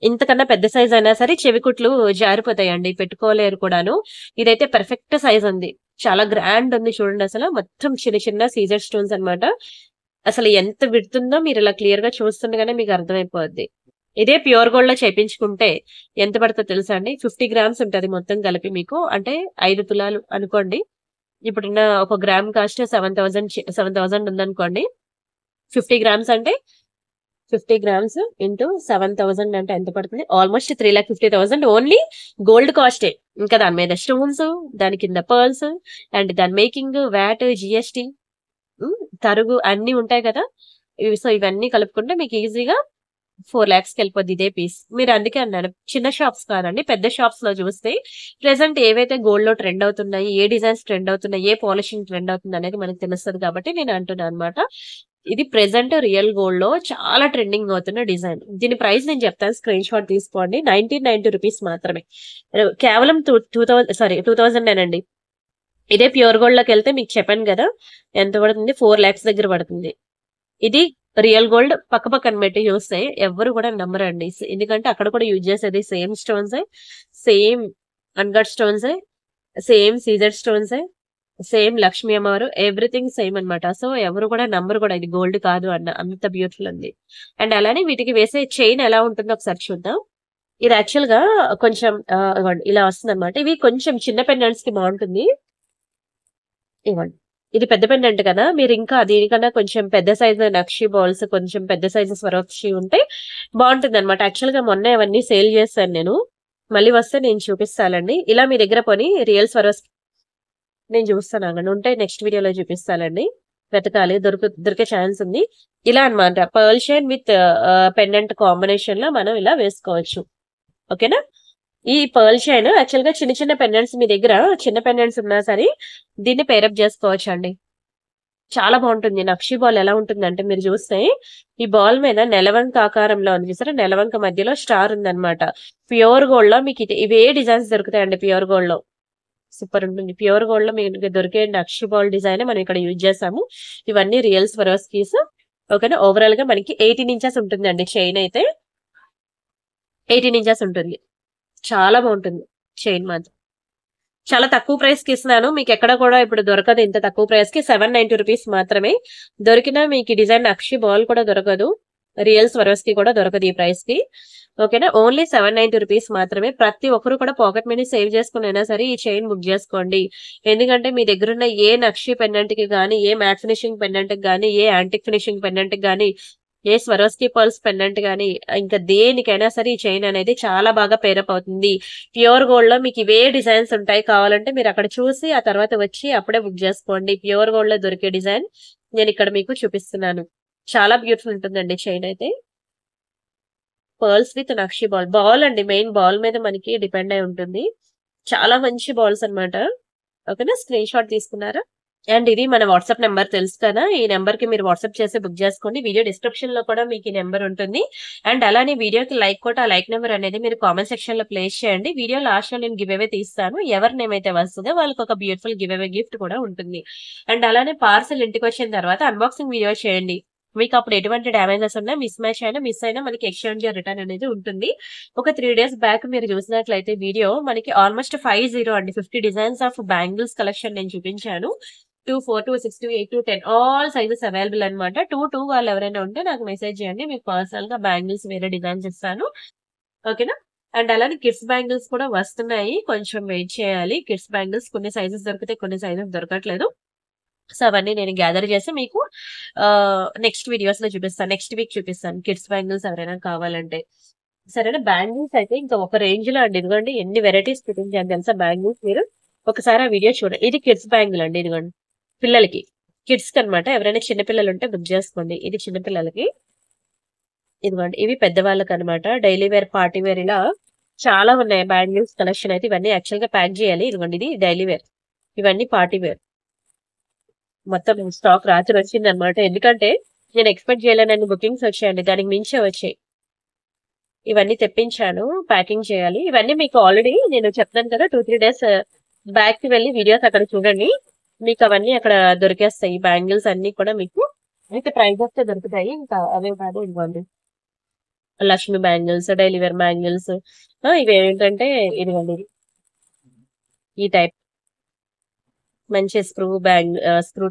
ఇంతకన్నా పెద్ద సైజ్ అయినా సరే చెవికుట్లు జారిపోతాయండి, పెట్టుకోలేరు కూడాను. ఇదైతే పెర్ఫెక్ట్ సైజ్ ఉంది. చాలా గ్రాండ్ ఉంది చూడండి. అసలు మొత్తం చిన్న చిన్న సీజర్ స్టోన్స్ అన్నమాట. అసలు ఎంత విడుతుందో మీరు ఇలా క్లియర్ గా చూస్తుండగానే మీకు అర్థమైపోద్ది. ఇదే ప్యూర్ గోల్డ్ లో చేయించుకుంటే ఎంత పడుతుందో తెలుసా అండి? 50 గ్రామ్స్ ఉంటది మొత్తం కలిపి మీకు. అంటే 5 తులాలు అనుకోండి. ఇప్పుడున్న ఒక గ్రామ్ కాస్ట్ 7,000 ఉందనుకోండి. 50 గ్రామ్స్ అంటే 50 గ్రామ్స్ ఇంటూ 7,000 అంటే ఎంత పడుతుంది? ఆల్మోస్ట్ 3,50,000 ఓన్లీ గోల్డ్ కాస్టే. ఇంకా దాని మీద స్టోన్స్, దాని కింద పర్ల్స్ అండ్ దాని మేకింగ్, వ్యాట్, జిఎస్టి, తరుగు అన్ని ఉంటాయి కదా. సో ఇవన్నీ కలుపుకుంటే మీకు ఈజీగా 4 lakhs కి వెళ్ళిపోద్ది ఇదే పీస్. మీరు అందుకే అన్నాను చిన్న షాప్స్ కాదండి, పెద్ద షాప్స్ లో చూస్తే ప్రెసెంట్ ఏవైతే గోల్డ్ లో ట్రెండ్ అవుతున్నాయి, ఏ డిజైన్స్ ట్రెండ్ అవుతున్నాయి, ఏ పాలిషింగ్ ట్రెండ్ అవుతుంది అనేది మనకు తెలుస్తుంది కాబట్టి నేను అంటున్నాను అనమాట. ఇది ప్రెసెంట్ రియల్ గోల్డ్ లో చాలా ట్రెండింగ్ అవుతున్న డిజైన్. దీని ప్రైస్ నేను చెప్తాను, స్క్రీన్ షాట్ తీసుకోండి. 1990 రూపీస్ మాత్రమే. కేవలం 2,000 అండి. ఇదే ప్యూర్ గోల్డ్ లోకి వెళ్తే మీకు చెప్పాను కదా ఎంత పడుతుంది, 4 lakhs దగ్గర పడుతుంది. ఇది రియల్ గోల్డ్ పక్క పక్కన పెట్టి చూస్తే ఎవరు కూడా నమ్మరండి. ఎందుకంటే అక్కడ కూడా యూజ్ చేసేది same stones, same uncut stones, same సీజర్ స్టోన్స్, సేమ్ లక్ష్మీ అమ్మవారు, ఎవ్రీథింగ్ సేమ్ అన్నమాట. సో ఎవరు కూడా నమ్మరు కూడా ఇది గోల్డ్ కాదు అన్న, అంత బ్యూటిఫుల్ ఉంది. అండ్ అలానే వీటికి వేసే చైన్ ఎలా ఉంటుందో ఒకసారి చూద్దాం. ఇది యాక్చువల్ గా కొంచెం ఇవ్వండి ఇలా వస్తుంది అనమాట. ఇవి కొంచెం చిన్న పెండెంట్స్ కి బాగుంటుంది. ఇవ్వండి, ఇది పెద్ద పెండెంట్ కదా, మీరు ఇంకా దీనికన్నా కొంచెం పెద్ద సైజు నక్షి బాల్స్, కొంచెం పెద్ద సైజు స్వరోక్షి ఉంటే బాగుంటుంది అనమాట. యాక్చువల్ గా మొన్న అవన్నీ సేల్ చేశాను నేను, మళ్ళీ వస్తే నేను చూపిస్తానండి. ఇలా మీ దగ్గర పోనీ రియల్ స్వరోక్షి నేను చూస్తాను అండి, ఉంటే నెక్స్ట్ వీడియోలో చూపిస్తానండి. వెతకాలి, దొరికే ఛాన్స్ ఉంది. ఇలా అన్నమాట, pearl chain with pendant combination లో మనం ఇలా వేసుకోవచ్చు. ఓకేనా. ఈ పర్ల్ చైన్ యాక్చువల్ గా చిన్న చిన్న పెండెంట్స్ మీ దగ్గర చిన్న పెండెంట్స్ ఉన్నా సరే దీన్ని పేరప్ చేసుకోవచ్చు అండి. చాలా బాగుంటుంది. నక్షి బాల్ ఎలా ఉంటుంది అంటే మీరు చూస్తే ఈ బాల్ మీద నెలవంక ఆకారంలో ఉంది చూసారా, నెలవంక మధ్యలో స్టార్ ఉందన్నమాట. ప్యూర్ గోల్డ్ లో మీకు ఇవే డిజైన్స్ దొరుకుతాయండి. ప్యూర్ గోల్డ్ లో సూపర్ ఉంటుంది. ప్యూర్ గోల్డ్ లో మీకు దొరికే నక్షి బాల్ డిజైన్ మనం ఇక్కడ యూజ్ చేసాము. ఇవన్నీ రియల్ స్వరోస్కీస్. ఓకేనా. ఓవరాల్ గా మనకి 18 ఇంచెస్ ఉంటుందండి చైన్ అయితే, 18 ఇంచెస్ ఉంటుంది. చాలా బాగుంటుంది చైన్ మాత్రం. చాలా తక్కువ ప్రైస్ కి ఇస్తున్నాను, మీకు ఎక్కడ కూడా ఇప్పుడు దొరకదు ఇంత తక్కువ ప్రైస్ కి. 790 రూపీస్ మాత్రమే. దొరికినా మీకు డిజైన్ నక్షి బాల్ కూడా దొరకదు, రియల్ స్వరోస్కి కూడా దొరకదు ఈ ప్రైస్ కి. ఓకేనా. ఓన్లీ 790 రూపీస్ మాత్రమే. ప్రతి ఒక్కరు కూడా పాకెట్ మనీ సేవ్ చేసుకుని అయినా సరే ఈ చైన్ బుక్ చేసుకోండి. ఎందుకంటే మీ దగ్గర ఉన్న ఏ నక్షి పెండెంట్ కి గానీ, ఏ మ్యాట్ ఫినిషింగ్ పెండెంట్ కి గానీ, ఏ యాంటిక్ ఫినిషింగ్ పెండెంట్ కి గానీ, ఏ స్వరోస్కి పర్ల్స్ పెండెంట్ గానీ, ఇంకా దేనికైనా సరే ఈ చైన్ అనేది చాలా బాగా పేరప్ అవుతుంది. ప్యూర్ గోల్డ్ లో మీకు ఇవే డిజైన్స్ ఉంటాయి. కావాలంటే మీరు అక్కడ చూసి ఆ తర్వాత వచ్చి అప్పుడే బుక్ చేసుకోండి. ప్యూర్ గోల్డ్ లో దొరికే డిజైన్ నేను ఇక్కడ మీకు చూపిస్తున్నాను. చాలా బ్యూటిఫుల్ ఉంటుందండి చైన్ అయితే. Pearls with nakshi ball. Ball అండి, మెయిన్ బాల్ మీద మనకి డిపెండ్ అయి ఉంటుంది. చాలా మంచి బాల్స్ అన్నమాట. ఓకేనా. స్క్రీన్ షాట్ తీసుకున్నారా. అండ్ ఇది మన వాట్సాప్ నెంబర్ తెలుసు కదా, ఈ నెంబర్ కి మీరు వాట్సాప్ చేసి బుక్ చేసుకోండి. వీడియో డిస్క్రిప్షన్ లో కూడా మీకు ఈ నెంబర్ ఉంటుంది. అండ్ అలానే వీడియోకి లైక్ కొట్టి ఆ లైక్ నెంబర్ అనేది మీరు కామెంట్ సెక్షన్ లో ప్లేస్ చేయండి. వీడియో లాస్ట్ లో నేను గివ్ అవే తీస్తాను. ఎవరి నేమ్ అయితే వస్తుందో వాళ్ళకి ఒక బ్యూటిఫుల్ గివ్ అవే గిఫ్ట్ కూడా ఉంటుంది. అండ్ అలానే పార్సల్ ఇంటికి వచ్చిన తర్వాత అన్బాక్సింగ్ వీడియో చేయండి. మీకు అప్పుడు ఎటువంటి డ్యామేజెస్ ఉన్నా, మిస్ మ్యాచ్ అయినా, మిస్ అయినా మనకి ఎక్స్చేంజ్ రిటర్న్ అనేది ఉంటుంది. ఒక 3 days బ్యాక్ మీరు చూసినట్లయితే వీడియో మనకి ఆల్మోస్ట్ 50 అండి 50 డిజైన్స్ ఆఫ్ బ్యాంగిల్స్ కలెక్షన్ నేను చూపించాను. 2, 4, 2, 6, 2, 8, 2, 10 ఆల్ సైజెస్ అవైలబుల్ అనమాట. 2, 2 వాళ్ళు ఎవరైనా ఉంటే నాకు మెసేజ్ చేయండి, మీకు పర్సనల్ గా బ్యాంగిల్స్ వేరే డిజైన్స్ ఇస్తాను. ఓకేనా. అండ్ అలానే కిడ్స్ బ్యాంగిల్స్ కూడా వస్తున్నాయి, కొంచెం వెయిట్ చేయాలి. కిడ్స్ బ్యాంగిల్స్ కొన్ని సైజెస్ దొరికితే కొన్ని సైజెస్ దొరకట్లేదు. సో అవన్నీ నేను గ్యాదర్ చేసి మీకు నెక్స్ట్ వీడియోస్ లో చూపిస్తాను. నెక్స్ట్ వీక్ చూపిస్తాను కిడ్స్ బ్యాంగిల్స్ ఎవరైనా కావాలంటే. సరేనా. బ్యాంగిల్స్ అయితే ఇంకా ఒక రేంజ్ లో అండి. ఇదిగోండి ఎన్ని వెరైటీస్ చూపించాను తెలుసా బ్యాంగిల్స్. మీరు ఒకసారి ఆ వీడియో చూడండి. ఇది కిడ్స్ బ్యాంగిల్ అండి. ఇదిగోండి పిల్లలకి, కిడ్స్ కి అనమాట. ఎవరైనా చిన్నపిల్లలు ఉంటే బుక్ చేసుకోండి. ఇది చిన్నపిల్లలకి. ఇదిగోండి ఇవి పెద్దవాళ్ళకి అనమాట. డైలీ వేర్, పార్టీ వేర్ ఇలా చాలా ఉన్నాయి బ్యాంగిల్స్ కలెక్షన్ అయితే. ఇవన్నీ యాక్చువల్ గా ప్యాక్ చేయాలి. ఇదిగోండి ఇది డైలీ వేర్, ఇవన్నీ పార్టీ వేర్. మొత్తం స్టాక్ రాత్రి వచ్చింది అనమాట. ఎందుకంటే నేను ఎక్స్పెక్ట్ చేయలేనన్ని బుకింగ్స్ వచ్చాయండి, దానికి మించే వచ్చాయి. ఇవన్నీ తెప్పించాను, ప్యాకింగ్ చేయాలి. ఇవన్నీ మీకు ఆల్రెడీ నేను చెప్తాను కదా 2-3 days బ్యాక్ కి వెళ్ళి వీడియోస్ అక్కడ చూడండి, మీకు అవన్నీ అక్కడ దొరికేస్తాయి. బ్యాంగిల్స్ అన్ని కూడా మీకు విత్ ప్రైజెస్ తో దొరుకుతాయి. ఇంకా అవే కాదు, ఇవ్వండి Lakshmi bangles, daily wear bangles. ఇవి ఏంటంటే ఇదిగోండి ఈ టైప్ మంచి స్క్రూ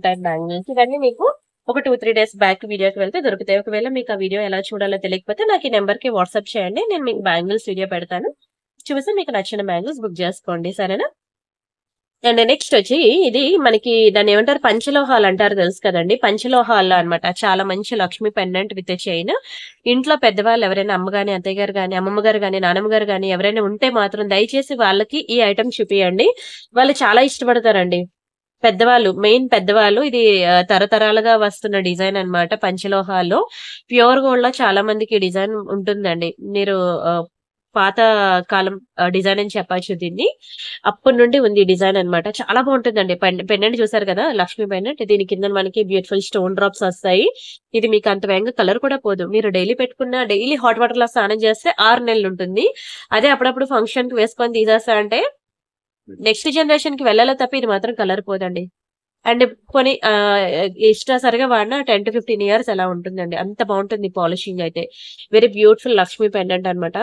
టైప్ బ్యాంగిల్స్. ఇవన్నీ మీకు ఒక 2-3 days బ్యాక్ వీడియోకి వెళ్తే దొరుకుతాయి. ఒకవేళ మీకు ఆ వీడియో ఎలా చూడాలో తెలియకపోతే నాకు ఈ నెంబర్ కి వాట్సాప్ చేయండి, నేను మీకు బ్యాంగిల్స్ వీడియో పెడతాను. చూసి మీకు నచ్చిన బ్యాంగిల్స్ బుక్ చేసుకోండి. సరేనా. అండ్ నెక్స్ట్ వచ్చి ఇది మనకి దాన్ని ఏమంటారు, పంచలోహాలు అంటారు తెలుసు కదండి. పంచలోహాల్లో అనమాట చాలా మంచి లక్ష్మి పెండెంట్ విత్ చైన్. ఇంట్లో పెద్దవాళ్ళు ఎవరైనా అమ్మగాని, అత్తయ్య గారు గాని, అమ్మమ్మ గారు గాని, నానమ్మ గారు గాని ఎవరైనా ఉంటే మాత్రం దయచేసి వాళ్ళకి ఈ ఐటమ్ చూపియండి. వాళ్ళు చాలా ఇష్టపడతారండి. పెద్దవాళ్ళు, మెయిన్ పెద్దవాళ్ళు. ఇది తరతరాలుగా వస్తున్న డిజైన్ అన్నమాట. పంచలోహాల్లో ప్యూర్ గోల్డ్ లో చాలా మందికి డిజైన్ ఉంటుందండి. మీరు పాత కాలం డిజైన్ అని చెప్పచ్చు దీన్ని. అప్పటి నుండి ఉంది డిజైన్ అన్నమాట. చాలా బాగుంటుందండి. పెండెంట్ చూసారు కదా, లక్ష్మీ పెండెంట్. దీని కింద మనకి బ్యూటిఫుల్ స్టోన్ డ్రాప్స్ వస్తాయి. ఇది మీకు అంత వేగంగా కలర్ కూడా పోదు. మీరు డైలీ పెట్టుకున్న, డైలీ హాట్ వాటర్ లో స్నానం చేస్తే 6 నెలలు ఉంటుంది. అదే అప్పుడప్పుడు ఫంక్షన్ కి వేసుకొని తీసేస్తా అంటే నెక్స్ట్ జనరేషన్ కి వెళ్ళాలో తప్ప ఇది మాత్రం కలర్ పోదండి. అండ్ కొన్ని సరిగా వాడిన 10 to 15 years అలా ఉంటుందండి. అంత బాగుంటుంది పాలిషింగ్ అయితే. వెరీ బ్యూటిఫుల్ లక్ష్మీ పెండెంట్ అనమాట.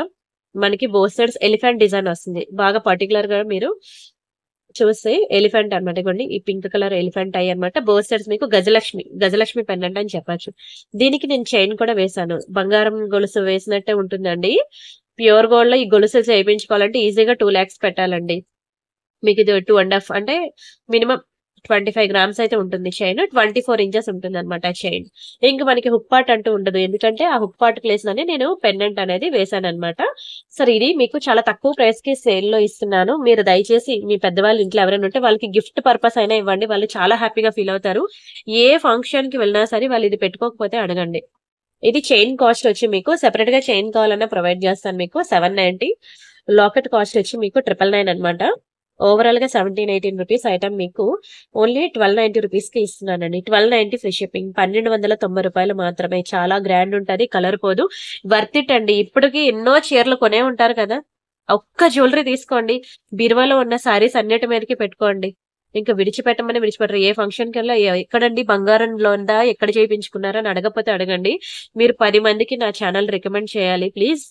మనకి బోత్ సైడ్స్ ఎలిఫెంట్ డిజైన్ వస్తుంది. బాగా పర్టికులర్ గా మీరు చూస్తే ఎలిఫెంట్ అన్నమాట. ఇగోండి ఈ పింక్ కలర్ ఎలిఫెంట్ ఐ అన్నమాట. బోత్ సైడ్స్ మీకు గజలక్ష్మి పెండెంట్ అని చెప్పొచ్చు. దీనికి నేను చైన్ కూడా వేశాను. బంగారం గొలుసు వేసినట్టే ఉంటుందండి. ప్యూర్ గోల్డ్ లో ఈ గొలుసులు చేయించుకోవాలంటే ఈజీగా 2 lakhs పెట్టాలండి. మీకు ఇది 2.5 అంటే మినిమం 25 grams అయితే ఉంటుంది చైన్. 24 inches ఉంటుంది అనమాట చైన్. ఇంక మనకి హుక్ పార్ట్ అంటూ ఉండదు. ఎందుకంటే ఆ హుక్ పార్ట్ ప్లేస్ లోనే నేను పెండెంట్ అనేది వేసాను అనమాట. సరే ఇది మీకు చాలా తక్కువ ప్రైస్ కి సేల్ లో ఇస్తున్నాను. మీరు దయచేసి మీ పెద్దవాళ్ళు ఇంట్లో ఎవరైనా ఉంటే వాళ్ళకి గిఫ్ట్ పర్పస్ అయినా ఇవ్వండి. వాళ్ళు చాలా హ్యాపీగా ఫీల్ అవుతారు. ఏ ఫంక్షన్ కి వెళ్ళినా సరే వాళ్ళు ఇది పెట్టుకోకపోతే అడగండి. ఇది చైన్ కాస్ట్ వచ్చి మీకు సెపరేట్ గా చైన్ కావాలన్నా ప్రొవైడ్ చేస్తాను మీకు 790. లాకెట్ కాస్ట్ వచ్చి మీకు 999 అనమాట. ఓవరాల్ గా 17-18 రూపీస్ ఐటమ్ మీకు ఓన్లీ 1290 రూపీస్ కి ఇస్తున్నానండి. 1290 ఫ్రీ షిప్పింగ్. 1290 రూపాయలు మాత్రమే. చాలా గ్రాండ్ ఉంటది. కలర్ పోదు. వర్త్ ఇట్ అండి. ఇప్పటికి ఎన్నో చీరలు కొనే ఉంటారు కదా, ఒక్క జ్యువెలరీ తీసుకోండి. బీరువాలో ఉన్న సారీస్ అన్నిటి మీదకి పెట్టుకోండి. ఇంకా విడిచిపెట్టరు. ఏ ఫంక్షన్ కల్లా ఎక్కడండి బంగారంలో ఉందా, ఎక్కడ చేయించుకున్నారా అని అడగకపోతే అడగండి. మీరు 10 మందికి నా ఛానల్ రికమెండ్ చేయాలి ప్లీజ్.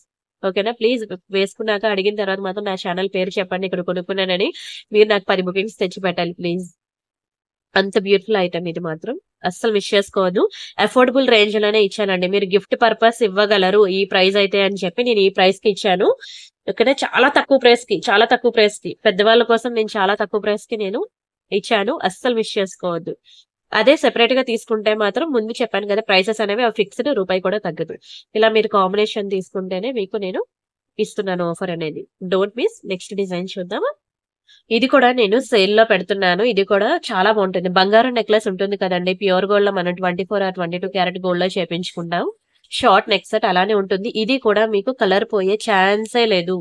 ఓకేనా? ప్లీజ్ వేసుకున్నాక అడిగిన తర్వాత మాత్రం నా ఛానల్ పేరు చెప్పండి ఇక్కడ కొనుక్కున్నానని. మీరు నాకు 10 bookings తెచ్చి పెట్టాలి ప్లీజ్. అంత బ్యూటిఫుల్ ఐటమ్ ఇది మాత్రం అస్సలు మిస్ చేసుకోవద్దు. అఫోర్డబుల్ రేంజ్ లోనే ఇచ్చానండి. మీరు గిఫ్ట్ పర్పస్ ఇవ్వగలరు ఈ ప్రైస్ అయితే అని చెప్పి నేను ఈ ప్రైస్ కి ఇచ్చాను. ఓకేనా? చాలా తక్కువ ప్రైస్ కి పెద్దవాళ్ళ కోసం నేను చాలా తక్కువ ప్రైస్ కి నేను ఇచ్చాను. అస్సలు మిస్ చేసుకోవద్దు. అదే సెపరేట్ గా తీసుకుంటే మాత్రం ముందు చెప్పాను కదా ప్రైసెస్ అనేవి ఫిక్స్డ్, రూపాయి కూడా తగ్గదు. ఇలా మీరు కాంబినేషన్ తీసుకుంటేనే మీకు నేను ఇస్తున్నాను ఆఫర్ అనేది. Don't miss. నెక్స్ట్ డిజైన్ చూద్దామా? ఇది కూడా నేను సేల్ లో పెడుతున్నాను. ఇది కూడా చాలా బాగుంటుంది. బంగారం నెక్లెస్ ఉంటుంది కదండి, ప్యూర్ గోల్డ్ లో మనం 24 or 22 క్యారెట్ గోల్డ్ లో చేపించుకుంటాం. షార్ట్ నెక్ సెట్ అలానే ఉంటుంది. ఇది కూడా మీకు కలర్ పోయే ఛాన్సే లేదు.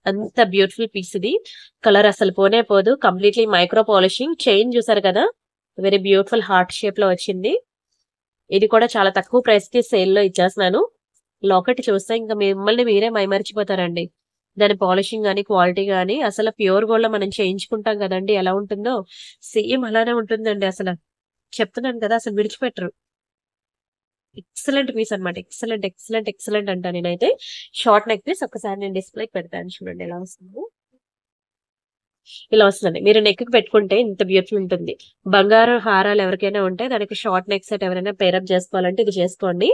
అంత బ్యూటిఫుల్ పీస్ ఇది. కలర్ అసలు పోనే పోదు. Completely micro polishing. చైన్ చూసారు కదా, వెరీ బ్యూటిఫుల్ హార్ట్ షేప్ లో వచ్చింది. ఇది కూడా చాలా తక్కువ ప్రైస్ కి సేల్ లో ఇచ్చేస్తున్నాను. లాకెట్ చూస్తే ఇంకా మిమ్మల్ని మీరే మైమరిచిపోతారండి. దాని పాలిషింగ్ గానీ క్వాలిటీ గానీ అసలు ప్యూర్ గోల్డ్ లో మనం చేయించుకుంటాం కదండి, ఎలా ఉంటుందో సేమ్ అలానే ఉంటుందండి. అసలు చెప్తున్నాను కదా, అసలు విడిచిపెట్టరు. ఎక్సలెంట్ పీస్ అనమాట. ఎక్సలెంట్ అంటా నేనైతే. షార్ట్ నెక్ పీస్ ఒక్కసారి నేను డిస్ప్లే పెడతాను చూడండి ఎలా వస్తుందో. ఇలా వస్తుంది. మీరు నెక్ కి పెట్టుకుంటే ఇంత బ్యూటిఫుల్ ఉంటుంది. బంగారం హారాలు ఎవరికైనా ఉంటే దానికి షార్ట్ నెక్ సెట్ ఎవరైనా పేరప్ చేసుకోవాలంటే ఇది చేసుకోండి.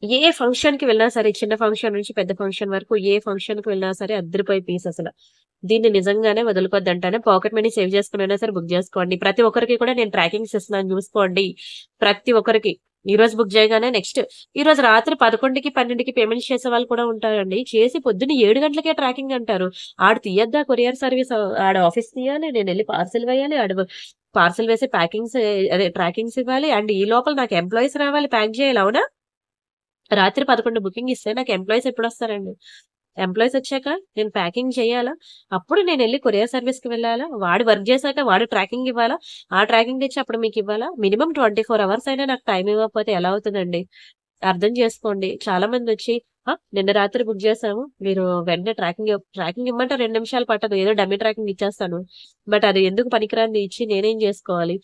ఏ ఫంక్షన్ కి వెళ్ళినా సరే, చిన్న ఫంక్షన్ నుంచి పెద్ద ఫంక్షన్ వరకు ఏ ఫంక్షన్ కి వెళ్ళినా సరే అద్దరిపోయి పీస్ అసలు. దీన్ని నిజంగానే వదులుకోద్దంటానే. పాకెట్ మనీ సేవ్ చేసుకునైనా సరే బుక్ చేసుకోండి. ప్రతి ఒక్కరికి కూడా నేను ట్రాకింగ్స్ ఇస్తున్నాను చూసుకోండి. ప్రతి ఒక్కరికి ఈ రోజు బుక్ చేయగానే నెక్స్ట్ ఈ రోజు రాత్రి 11కి 12కి పేమెంట్ చేసే వాళ్ళు కూడా ఉంటారండి. చేసి పొద్దున్న 7 గంటలకే ట్రాకింగ్ అంటారు. ఆడు తీయద్దా కొరియర్ సర్వీస్, ఆడ ఆఫీస్ తీయాలి, నేను వెళ్ళి పార్సిల్ వేయాలి, ఆడ పార్సిల్ వేసి ప్యాకింగ్స్ అదే ట్రాకింగ్స్ ఇవ్వాలి, అండ్ ఈ లోపల నాకు ఎంప్లాయీస్ రావాలి, ప్యాక్ చేయాలి. అవునా? రాత్రి 11 బుకింగ్ ఇస్తే నాకు ఎంప్లాయీస్ ఎప్పుడు వస్తారండి? ఎంప్లాయీస్ వచ్చాక నేను ప్యాకింగ్ చేయాలా, అప్పుడు నేను వెళ్ళి కొరియర్ సర్వీస్ కి వెళ్ళాలా, వాడు వర్క్ చేశాక వాడు ట్రాకింగ్ ఇవ్వాలా, ఆ ట్రాకింగ్ తెచ్చి అప్పుడు మీకు ఇవ్వాలా. మినిమం 24 hours అయినా నాకు టైం ఇవ్వకపోతే ఎలా అవుతుందండి? అర్థం చేసుకోండి. చాలా మంది వచ్చి నిన్న రాత్రి బుక్ చేసాము, మీరు వెంటనే ట్రాకింగ్ ఇమ్మంటే 2 నిమిషాలు పట్టదు, ఏదో డమ్మీ ట్రాకింగ్ ఇచ్చేస్తాను. బట్ అది ఎందుకు పనికిరాంది ఇచ్చి నేనేం చేసుకోవాలి?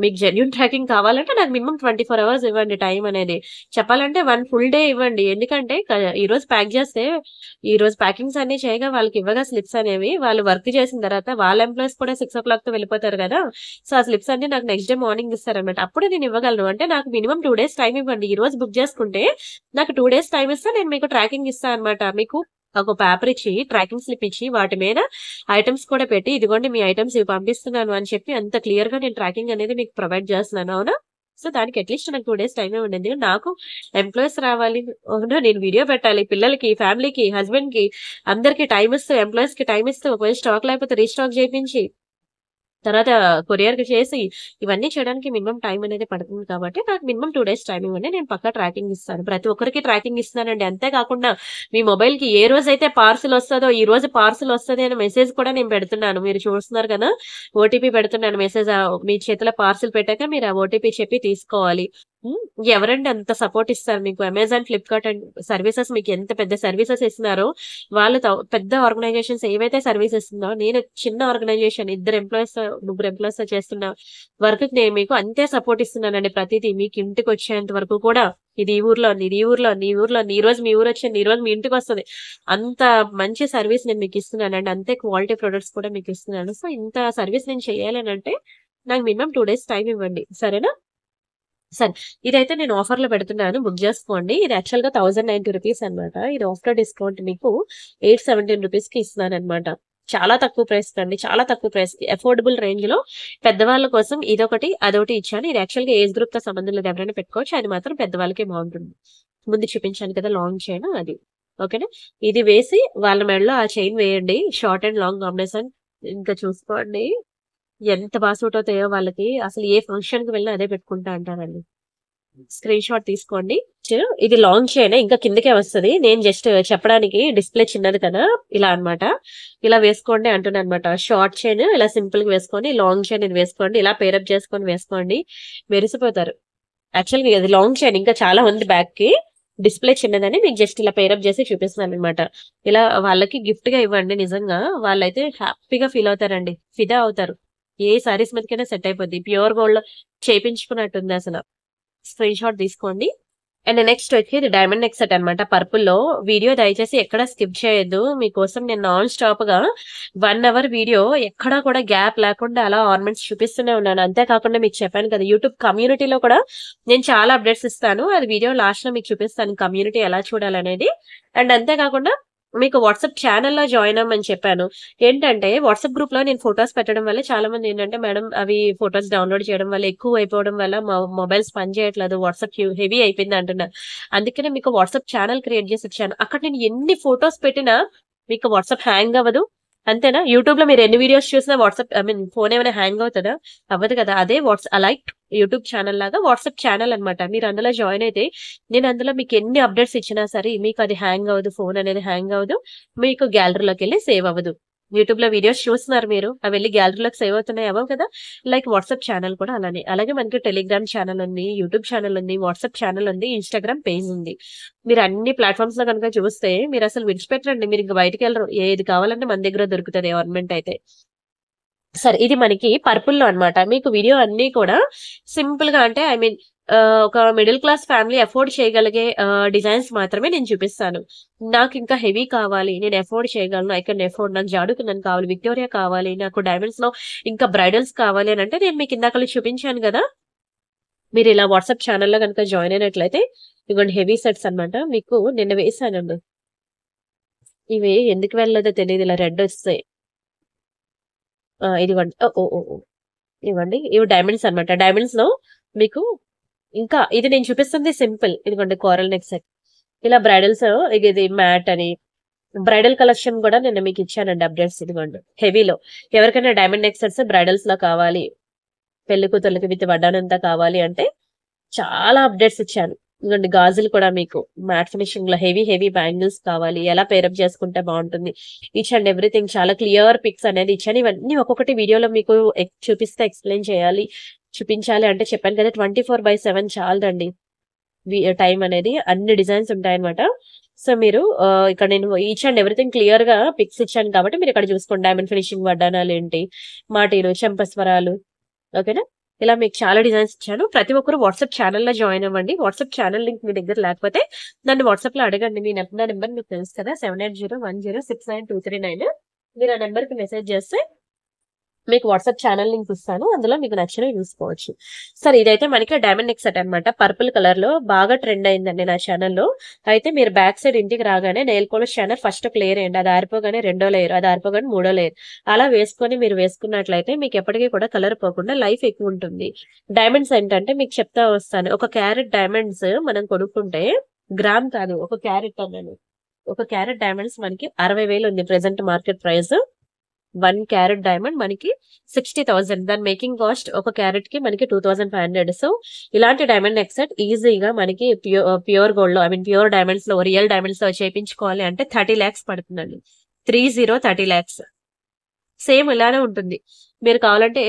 మీకు జెన్యూన్ ట్రాకింగ్ కావాలంటే నాకు మినిమం 24 hours ఇవ్వండి టైం అనేది. చెప్పాలంటే 1 full day ఇవ్వండి. ఎందుకంటే ఈ రోజు ప్యాక్ చేస్తే ఈ రోజు ప్యాకింగ్స్ అన్ని చేయగా వాళ్ళకి ఇవ్వగా స్లిప్స్ అనేవి వాళ్ళు వర్క్ చేసిన తర్వాత వాళ్ళ ఎంప్లాయీస్ కూడా 6 o'clock తో వెళ్ళిపోతారు కదా. సో ఆ స్లిప్స్ అన్ని నాకు నెక్స్ట్ డే మార్నింగ్ ఇస్తారనమాట. అప్పుడే నేను ఇవ్వగలను. అంటే నాకు మినిమం 2 days టైం ఇవ్వండి. ఈ రోజు బుక్ చేసుకుంటే నాకు 2 days టైం ఇస్తే నేను మీకు ట్రాకింగ్ ఇస్తాను అనమాట. మీకు ఒక పేపర్ ఇచ్చి ట్రాకింగ్ స్లిప్ ఇచ్చి వాటి మీద ఐటమ్స్ కూడా పెట్టి ఇదిగోండి మీ ఐటమ్స్ ఇవి పంపిస్తున్నాను అని చెప్పి అంత క్లియర్ గా నేను ట్రాకింగ్ అనేది మీకు ప్రొవైడ్ చేస్తున్నాను. అవునా? సో దానికి అట్లీస్ట్ నాకు 2 days టైం ఇవ్వండి. నాకు ఎంప్లాయీస్ రావాలి, అవునా, నేను వీడియో పెట్టాలి, పిల్లలకి, ఫ్యామిలీకి, హస్బెండ్ కి అందరికి టైం ఇస్తూ, ఎంప్లాయీస్ కి టైం ఇస్తూ, ఒకవేళ స్టాక్ లేకపోతే రీస్టాక్ చేయించి తర్వాత కొరియర్ కి చేసి ఇవన్నీ చేయడానికి మినిమం టైం అనేది పడుతుంది. కాబట్టి నాకు మినిమం 2 days టైం ఇవ్వండి, నేను పక్కా ట్రాకింగ్ ఇస్తాను. ప్రతి ఒక్కరికి ట్రాకింగ్ ఇస్తానండి. అంతేకాకుండా మీ మొబైల్ కి ఏ రోజైతే పార్సిల్ వస్తుందో ఈ రోజు పార్సిల్ వస్తుంది అనే మెసేజ్ కూడా నేను పెడుతున్నాను. మీరు చూస్తున్నారు కదా, ఓటీపీ పెడుతున్నాను మెసేజ్. మీ చేతిలో పార్సిల్ పెట్టాక మీరు ఆ ఓటీపీ చెప్పి తీసుకోవాలి. హ్మ్. ఎవరండి అంత సపోర్ట్ ఇస్తారు మీకు? అమెజాన్, ఫ్లిప్‌కార్ట్ అండ్ సర్వీసెస్ మీకు ఎంత పెద్ద సర్వీసెస్ ఇస్తున్నారో, వాళ్ళు పెద్ద ఆర్గనైజేషన్స్ ఏవైతే సర్వీస్ ఇస్తుందో, నేను చిన్న ఆర్గనైజేషన్ ఇద్దరు ఎంప్లాయీస్‌తో, ముగ్గురు ఎంప్లాయీస్‌తో చేస్తున్న వర్క్‌కి నేను మీకు అంతే సపోర్ట్ ఇస్తున్నానండి ప్రతీదీ. మీకు ఇంటికొచ్చేంత వరకు కూడా ఇది ఈ ఊర్లో ఉంది, ఇది ఈ ఊర్లో ఉంది, ఈ ఊర్లో ఉంది. ఈరోజు మీ ఊరొచ్చింది, ఈరోజు మీ ఇంటికొస్తది. అంత మంచి సర్వీస్ నేను మీకిస్తున్నానండి. అంతే క్వాలిటీ ప్రొడక్ట్స్ కూడా మీకిస్తున్నాను. సో, ఇంత సర్వీస్ నేను చేయాలి అనంటే, నాకు మినిమమ్ 2 డేస్ టైమ్ ఇవ్వండి. సరేనా? సరే. ఇదైతే నేను ఆఫర్‌లో పెడుతున్నాను. బుక్ జేసుకోండి. ఇది యాక్చువల్‌గా రూ. 1090 అన్నమాట. ఇది ఆఫ్టర్ డిస్కౌంట్ మీకు రూ. 817కి ఇస్తున్నానన్నమాట. చాలా తక్కువ ప్రైస్‌కండి. చాలా తక్కువ ప్రైస్‌కి అఫోర్డబుల్ రేంజ్‌లో పెద్దవాళ్ళ కోసం ఇదొకటి, అదొకటి ఇచ్చాను. ఇది యాక్చువల్‌గా ఏజ్ గ్రూప్‌తో సంబంధం లేదు. ఎవరైనా పెట్టుకోవచ్చు. అది మాత్రం పెద్దవాళ్ళకే బావుంటుంది. ముందు చూపించాను కదా! లాంగ్ చైన్ అది. ఓకేనా? ఇది వేసి వాళ్ళ మెడలో ఆ చైన్ వేయండి. షార్ట్ అండ్ లాంగ్ కాంబినేషన్ ఇంకా చూసుకోండి. ఎంత సూట్ అవుతాయో వాళ్ళకి. అసలు ఏ ఫంక్షన్‌కి వెళ్ళినా అదే పెట్టుకుంటా అంటారండి. స్క్రీన్ షాట్ తీసుకోండి. ఇది లాంగ్ చైనే ఇంకా కిందకే వస్తది. నేను జస్ట్ చెప్పడానికి డిస్‌ప్లే చిన్నది కదా! ఇలా అన్నమాట. ఇలా వేసుకోండి అంటున్నానన్నమాట. షార్ట్ చైన్ ఇలా సింపుల్‌గా వేసుకొని, లాంగ్ చైన్ ఇది వేసుకోండి. ఇలా పేరప్ చేసుకొని వేసుకోండి. మెరిసిపోతారు. యాక్చువల్‌గా ఇది లాంగ్ చైన్ ఇంకా చాలా ఉంది బ్యాగ్‌కి. డిస్‌ప్లే చిన్నదని మీకు జస్ట్ ఇలా పేరప్ చేసి చూపిస్తున్నానన్నమాట. ఇలా వాళ్ళకి గిఫ్ట్‌గా ఇవ్వండి నిజంగా. వాళ్ళైతే హ్యాపీగా ఫీల్ అవుతారండి. ఫిదా అవుతారు. ఏ సారీస్ మీదకైనా సెట్ అయిపోద్ది. ప్యూర్ గోల్డ్‌లో చేపించుకున్నట్టుంది అసల. స్క్రీన్ షాట్ తీసుకోండి. అండ్ నెక్స్ట్ వచ్చి ఇది డైమండ్ నెక్ సెట్ అన్నమాట. పర్పుల్‌లో వీడియో దయచేసి ఎక్కడ స్కిప్ చేయొద్దు. మీకోసం నేను నాన్ స్టాప్‌గా 1 అవర్ వీడియో ఎక్కడా కూడా గ్యాప్ లేకుండా అలా ఆర్నమెంట్స్ చూపిస్తూనే ఉన్నాను. అంతే కాకుండా మీకు చెప్పాను కదా! యూట్యూబ్ కమ్యూనిటీలో కూడా నేను చాలా అప్డేట్స్ ఇస్తాను. అది వీడియో లాస్ట్‌లో మీకు చూపిస్తాను కమ్యూనిటీ ఎలా చూడాలనేది. అండ్ అంతే కాకుండా మీకు వాట్సాప్ ఛానెల్‌లో జాయిన్ అవ్వమని చెప్పాను. ఏంటంటే వాట్సాప్ గ్రూప్‌లో నేను ఫోటోస్ పెట్టడం వల్ల చాలా మంది ఏంటంటే మేడం అవి ఫోటోస్ డౌన్‌లోడ్ చేయడం వల్ల ఎక్కువ అయిపోవడం వల్ల మొబైల్స్ పనిచేయట్లేదు. వాట్సాప్ హెవీ అయిపోయింది అంటున్నారు. అందుకనే మీకు వాట్సాప్ ఛానెల్ క్రియేట్ చేసి ఇచ్చాను. అక్కడ నేను ఎన్ని ఫోటోస్ పెట్టినా మీకు వాట్సాప్ హ్యాంగ్ అవ్వదు. అంతేనా? యూట్యూబ్‌లో మీరు ఎన్ని వీడియోస్ చూసినా వాట్సాప్ ఫోన్ ఏమైనా హ్యాంగ్ అవుతదా? అవ్వదు కదా! అదే లైక్ యూట్యూబ్ ఛానెల్ లాగా వాట్సాప్ ఛానెల్ అన్నమాట. మీరు అందులో జాయిన్ అయితే నేను అందులో మీకు ఎన్ని అప్డేట్స్ ఇచ్చినా సరే మీకు అది హ్యాంగ్ అవ్వదు. ఫోన్ అనేది హ్యాంగ్ అవ్వదు. మీకు గ్యాలరీలోకెళ్ళి సేవ్ అవ్వదు. యూట్యూబ్‌లో వీడియోస్ చూస్తున్నారు మీరు. అవి వెళ్లి గ్యాలరీలోకి సేవ్ అవుతున్నాయి అవ్వవు కదా! లైక్ వాట్సాప్ ఛానెల్ కూడా అలానే. అలాగే మనకి టెలిగ్రామ్ ఛానెల్ ఉంది. యూట్యూబ్ ఛానెల్ ఉంది. వాట్సాప్ ఛానెల్ ఉంది. ఇన్‌స్టాగ్రామ్ పేజ్ ఉంది. మీరు అన్ని ప్లాట్‌ఫార్మ్స్‌లో గనుక చూస్తే మీరసలు విడిచిపెట్టరండి. మీరింక బయటికెళ్ళరు. ఏది కావాలన్నా మన దగ్గర దొరుకుతది ఆర్నమెంట్ అయితే. సరే. ఇది మనకి పర్పుల్‌లో అన్నమాట. మీకు వీడియో అన్నీ కూడా సింపుల్‌గా అంటే ఒక మిడిల్ క్లాస్ ఫ్యామిలీ అఫోర్డ్ చేయగలిగే డిజైన్స్ మాత్రమే నేను చూపిస్తాను. నాకింకా హెవీ కావాలి. నేను అఫోర్డ్ చేయగలను. ఐ కెన్ అఫోర్డ్ నాకు జాడుకుందని కావాలి. విక్టోరియా కావాలి. నాకు డైమండ్స్‌లో ఇంకా బ్రైడల్స్ కావాలి అనంటే నేను మీకు ఇందాకల చూపించాను గదా! మీరిలా వాట్సాప్ ఛానెల్‌లో గనుక జాయిన్ అయినట్లయితే ఇదిగోండి హెవీ సెట్స్ అన్నమాట. మీకు నిన్న వేశానండి. ఇవి ఎందుకు వెళ్ళలేదో తెలీదు. ఇలా రెడ్ ఒస్తాయి. ఇదిగోండి. ఓహ్! ఓహ్! ఓహ్! ఓహ్! ఇవ్వండి. ఇవి డైమండ్స్ అన్నమాట. డైమండ్స్‌లో మీకు ఇంకా ఇది నేను చూపిస్తుంది సింపుల్. ఇదిగోండి కోరల్ నెక్ సెట్. ఇలా బ్రైడల్స్ ఇది మ్యాట్ అని, బ్రైడల్ కలెక్షన్ గూడా నిన్న మీకిచ్చానండి అప్డేట్స్ ఇదిగోండి. హెవీలో. ఎవరికైనా డైమండ్ నెక్ సెట్స్ బ్రైడల్స్‌లో కావాలి, పెళ్లి కూతుర్లకి విత్ వడ్డానంతా కావాలి అంటే చాలా అప్డేట్స్ ఇచ్చాను. ఇదిగోండి గాజులు కూడా మీకు మ్యాట్ ఫినిషింగ్‌లో హెవీ బ్యాంగిల్స్ కావాలి. ఎలా పేరప్ చేసుకుంటే బావుంటుంది. ఈచ్ అండ్ ఎవ్రీథింగ్ చాలా క్లియర్ పిక్స్ అనేది ఇచ్చాను. ఇవన్నీ ఒక్కొక్కటి వీడియోలో మీకు చూపిస్తే ఎక్స్‌ప్లెయిన్ చేయాలి. చూపించాలి అంటే చెప్పాను కదా! 24/7 చాలదండి. టైం అనేది అన్ని డిజైన్స్ ఉంటాయన్నమాట. సో, మీరు ఇక్కడ నేను ఈచ్ అండ్ ఎవ్రీథింగ్ క్లియర్‌గా పిక్స్ ఇచ్చాను కాబట్టి మీరిక్కడ చూసుకోండి. డైమండ్ ఫినిషింగ్ వడ్డాణాలేంటి, మాటీలు, చెంపస్వరాలు ఓకేనా? ఇలా మీకు చాలా డిజైన్స్ ఇచ్చాను. ప్రతి ఒక్కరు వాట్సాప్ ఛానెల్‌లో జాయిన్ అవ్వండి. వాట్సాప్ ఛానెల్ లింక్ మీ దగ్గర లేకపోతే నన్ను వాట్సాప్‌లో అడగండి. నా నంబర్ మీకు తెలుసు కదా! 7801069239 మీరు ఆ నంబర్‌కి మెసేజ్ చేస్తే మీకు వాట్సాప్ ఛానెల్ లింక్ ఇస్తాను. అందులో మీకు నచ్చినవి చూసుకోవచ్చు. సరే ఇదైతే మనకి డైమండ్ నెక్ సెట్ అన్నమాట. పర్పుల్ కలర్‌లో బాగా ట్రెండ్ అయిందండి నా ఛానెల్‌లో. అయితే మీరు బ్యాక్ సైడ్ ఇంటికి రాగానే నెయిల్ పాలిష్ షైనర్ ఫస్ట్ ఒక లేయర్ ఎయండి. అది ఆరిపోగానే రెండో లేయర్, అది ఆరిపోగానే మూడో లేయర్. అలా వేసుకొని మీరు వేసుకున్నట్లయితే మీకు ఎప్పటికి కూడా కలర్ పోకుండా లైఫ్ ఎక్కువుంటుంది. డైమండ్స్ ఏంటంటే మీకు చెప్తా వస్తాను. ఒక క్యారెట్ డైమండ్స్ మనం కొనుక్కుంటే గ్రామ్ కాదు. ఒక క్యారెట్ అన్నాను. ఒక క్యారెట్ డైమండ్స్ మనకి 60,000 ఉంది present market price. 1 carrot diamond మనకి 60,000 దాని మేకింగ్ కాస్ట్ ఒక క్యారెట్‌కి మనకి 2,500. సో, ఇలాంటి డైమండ్ నెక్ సెట్ ఈజీగా మనకి ప్యూర్ గోల్డ్‌లో ప్యూర్ డైమండ్స్‌లో రియల్ డైమండ్స్‌లో చేపించుకోవాలి అంటే 30 లాక్స్ పడుతుందండి. 30 లాక్స్. సేమ్ ఇలానే ఉంటుంది. మీరు కావాలంటే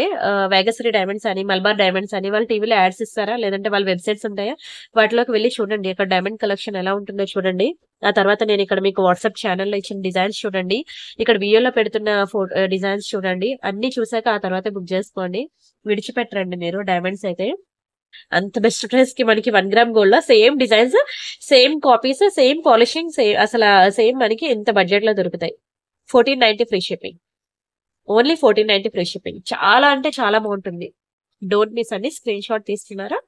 వేగశ్రీ డైమండ్స్ అని, మలబార్ డైమండ్స్ అని వాళ్ళు టీవీలో యాడ్స్ ఇస్తారా? లేదంటే వాళ్ళ వెబ్‌సైట్స్ ఉంటాయా? వాటిలోకి వెళ్లి చూడండి. అక్కడ డైమండ్ కలెక్షన్ ఎలా ఉంటుందో చూడండి. ఆ తర్వాత నేను ఇక్కడ మీకు వాట్సాప్ ఛానెల్‌లో ఇచ్చిన డిజైన్స్ చూడండి. ఇక్కడ వీడియోలో పెడుతున్న డిజైన్స్ చూడండి. అన్నీ చూసాక ఆ తర్వాత బుక్ చేసుకోండి. విడిచిపెట్టరండి మీరు డైమండ్స్ అయితే. అంత బెస్ట్ ప్రైస్‌కి మనకి 1 గ్రామ్ గోల్డ్‌లో same designs, same copies, same polishing same మనకి ఇంత బడ్జెట్‌లో దొరుకుతాయి. 1490 free shipping. Only 1490 free shipping. చాలా అంటే చాలా బాగుంటుంది. డోంట్ మిస్ అండి. స్క్రీన్ షాట్ తీసుకున్నారా?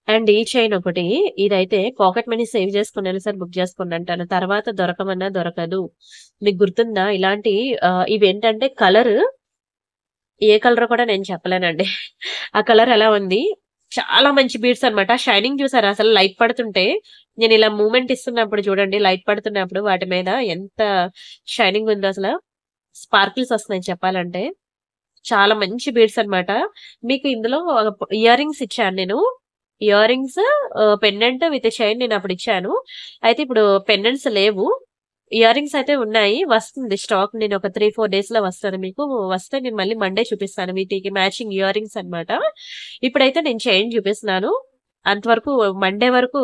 అండ్ ఈ చైన్ ఒకటి, ఇదైతే పాకెట్ మనీ సేవ్ చేసుకున్నాను సార్ బుక్ చేసుకోండి అంటాను. తర్వాత దొరకమన్నా దొరకదు. మీకు గుర్తుందా? ఇలాంటి ఇవేంటంటే కలర్, ఏ కలర్ కూడా నేను చెప్పలేనండి. ఆ కలర్ ఎలా ఉంది? చాలా మంచి బీడ్స్ అన్నమాట. షైనింగ్ చూసారా? అసలు లైట్ పడుతుంటే నేను ఇలా మూవ్‌మెంట్ ఇస్తున్నప్పుడు చూడండి, లైట్ పడుతున్నప్పుడు వాటి మీద ఎంత షైనింగ్ ఉందో అసల. స్పార్కిల్స్ వస్తున్నాయి చెప్పాలంటే. చాలా మంచి బీడ్స్ అన్నమాట. మీకు ఇందులో ఇయర్ రింగ్స్ ఇచ్చాను నేను. Ear rings, pendant with chain నేనప్పుడు ఇచ్చాను. అయితే ఇప్పుడు పెండెంట్స్ లేవు. ఇయర్ రింగ్స్ అయితే ఉన్నాయి. వస్తుంది స్టాక్. నేను ఒక 3, 4 డేస్‌లో వస్తాను మీకు. వస్తే నేను మళ్ళీ మండే చూపిస్తాను. వీటికి మ్యాచింగ్ ఇయర్ రింగ్స్ అన్నమాట. ఇప్పుడైతే నేను చైన్ చూపిస్తున్నాను. అంతవరకు మండే వరకు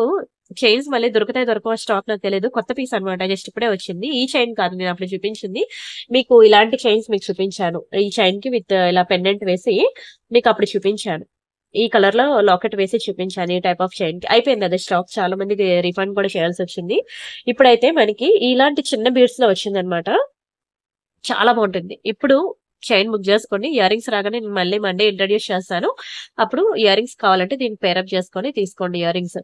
చైన్స్ మళ్ళీ దొరుకుతాయో దొరకవో స్టాక్ నాకు తెలీదు. కొత్త పీస్ అన్నమాట. జస్ట్ ఇప్పుడే వచ్చింది. ఈ చైన్ కాదు నేను అప్పుడు చూపించింది. మీకు ఇలాంటి చైన్స్ మీకు చూపించాను. ఈ చైన్‌కి విత్ ఇలా పెండెంట్ వేసి మీకు అప్పుడు చూపించాను. ఈ కలర్‌లో లాకెట్ వేసి చూపించాను. ఈ టైప్ ఆఫ్ చైన్‌కి. అయిపోయింది అది స్టాక్. చాలా మందికి రిఫండ్ కూడా చేయాల్సొచ్చింది. ఇప్పుడైతే మనకి ఇలాంటి చిన్న బీడ్స్‌లో వచ్చిందన్నమాట. చాలా బాగుంటుంది. ఇప్పుడు చైన్ బుక్ చేసుకోండి. ఇయర్ రింగ్స్ రాగానే నేను మళ్ళీ మండే ఇంట్రొడ్యూస్ చేస్తాను. అప్పుడు ఇయర్ రింగ్స్ కావాలంటే దీనికి పేరప్ చేసుకొని తీసుకోండి ఇయర్ రింగ్స్.